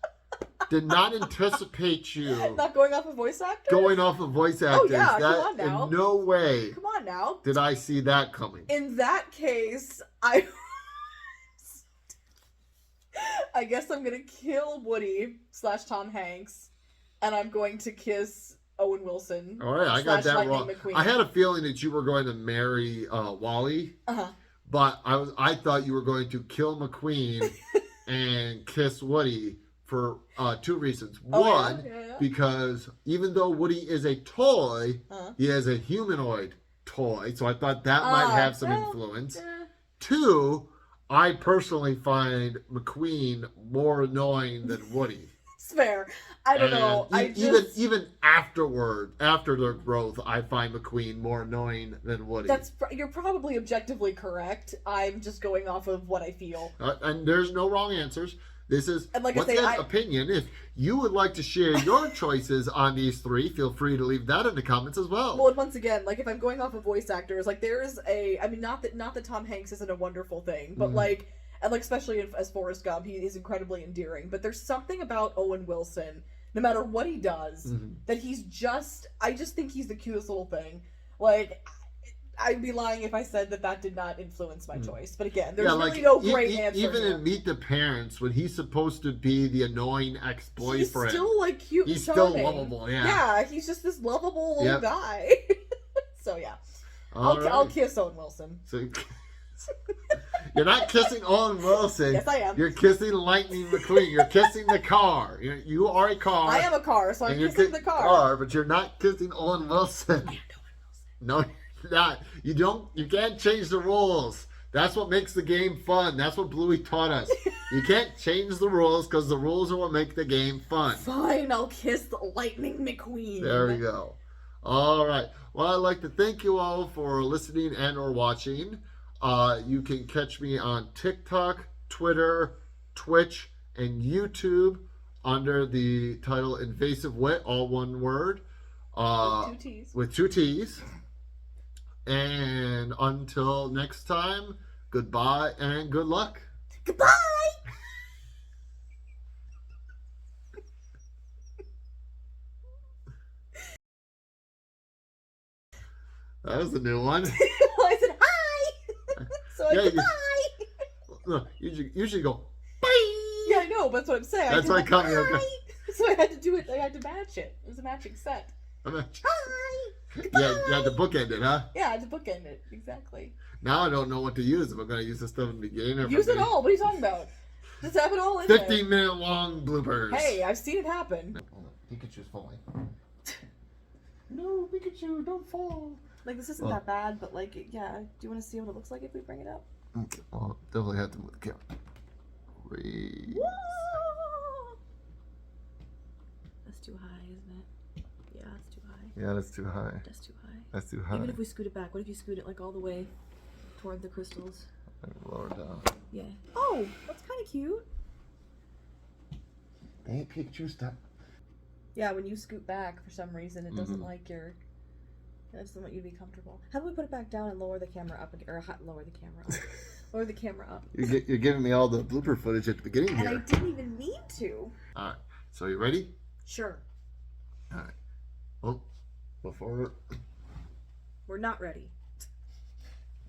did not anticipate you not going off of voice actors? Going off of voice actors. Oh yeah, come on now. In no way. Come on now. Did I see that I guess I'm gonna kill Woody / Tom Hanks, and I'm going to kiss Owen Wilson. All right, I got / that Lightning wrong. McQueen. I had a feeling that you were going to marry Wally, but I thought you were going to kill McQueen and kiss Woody for 2 reasons. One, because even though Woody is a toy, he is a humanoid toy, so I thought that might have some influence. 2, I personally find McQueen more annoying than Woody. It's fair. I don't know. Even afterward, after their growth, I find McQueen more annoying than Woody. You're probably objectively correct. I'm just going off of what I feel. And there's no wrong answers. This is opinion. If you would like to share your choices on these 3, feel free to leave that in the comments as well. Well, and once again, like if I'm going off of voice actors, like there's not that Tom Hanks isn't a wonderful thing, but and especially as Forrest Gump, he is incredibly endearing. But there's something about Owen Wilson, no matter what he does, that I just think he's the cutest little thing. Like, I'd be lying if I said that did not influence my choice. But again, there's really no great answer. Even here. in Meet the Parents, when he's supposed to be the annoying ex-boyfriend, he's still like cute. He's and charming. still lovable. Yeah. Yeah, he's just this lovable little guy. So yeah, I'll kiss Owen Wilson. So, you're not kissing Owen Wilson. Yes, I am. You're kissing Lightning McQueen. You're kissing the car. You are a car. I am a car, so I'm kissing the car. But you're not kissing Owen Wilson. I am Owen Wilson. No, you're not. You can't change the rules. That's what makes the game fun. That's what Bluey taught us. You can't change the rules because the rules are what make the game fun. Fine, I'll kiss Lightning McQueen. There we go. All right. Well, I'd like to thank you all for listening and or watching. You can catch me on TikTok, Twitter, Twitch, and YouTube under the title Invasive Wit, all one word. With 2 T's. And until next time, goodbye and good luck. Goodbye! That was a new one. I said hi! So goodbye! No, you should go, bye! Yeah, I know, but that's what I'm saying. That's why I caught me. So I had to do it. I had to match it. It was a matching set. Hi! Goodbye! Yeah, you had to bookend it, huh? Yeah, I had to bookend it. Exactly. Now I don't know what to use. If I'm going to use this stuff in the beginning. Use it all. What are you talking about? Just have it all in 15-minute long bloopers. Hey, I've seen it happen. Pikachu's falling. No, Pikachu, don't fall. Like, this isn't that bad, but like, yeah. Do you want to see what it looks like if we bring it up? Okay, well, definitely have to move the camera. That's too high, isn't it? Yeah, that's too high. Yeah, that's too high. That's too high. That's too high. Even if we scoot it back, what if you scoot it like all the way toward the crystals? Lower down. Yeah. Oh, that's kind of cute. Hey, Pikachu, stop. Yeah, when you scoot back, for some reason, it doesn't like your... It doesn't want you to be comfortable. How about we put it back down and lower the camera up? Or lower the camera up. Lower the camera up. You're giving me all the blooper footage at the beginning here. And I didn't even mean to. All right. So you ready? Sure. All right. Well, before... We're not ready.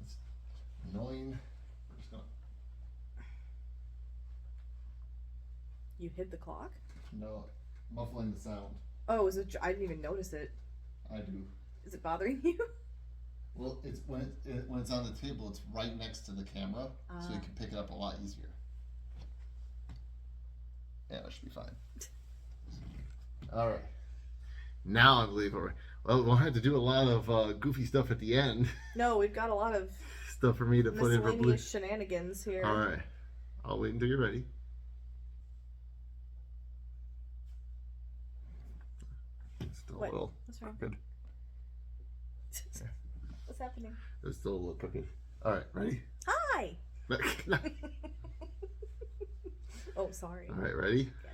It's annoying. You hid the clock? No, muffling the sound. Oh, I didn't even notice it. I do. Is it bothering you? Well, it's when it's on the table, it's right next to the camera, so you can pick it up a lot easier. Yeah, that should be fine. All right. Now I believe we're... Well, we'll have to do a lot of goofy stuff at the end. No, we've got a lot of stuff for me to put in for blue. Miscellaneous shenanigans here. All right. I'll wait until you're ready. Still a little crooked. What's happening? It's still a little crooked. All right, ready? Hi! Oh, sorry. All right, ready? Yeah.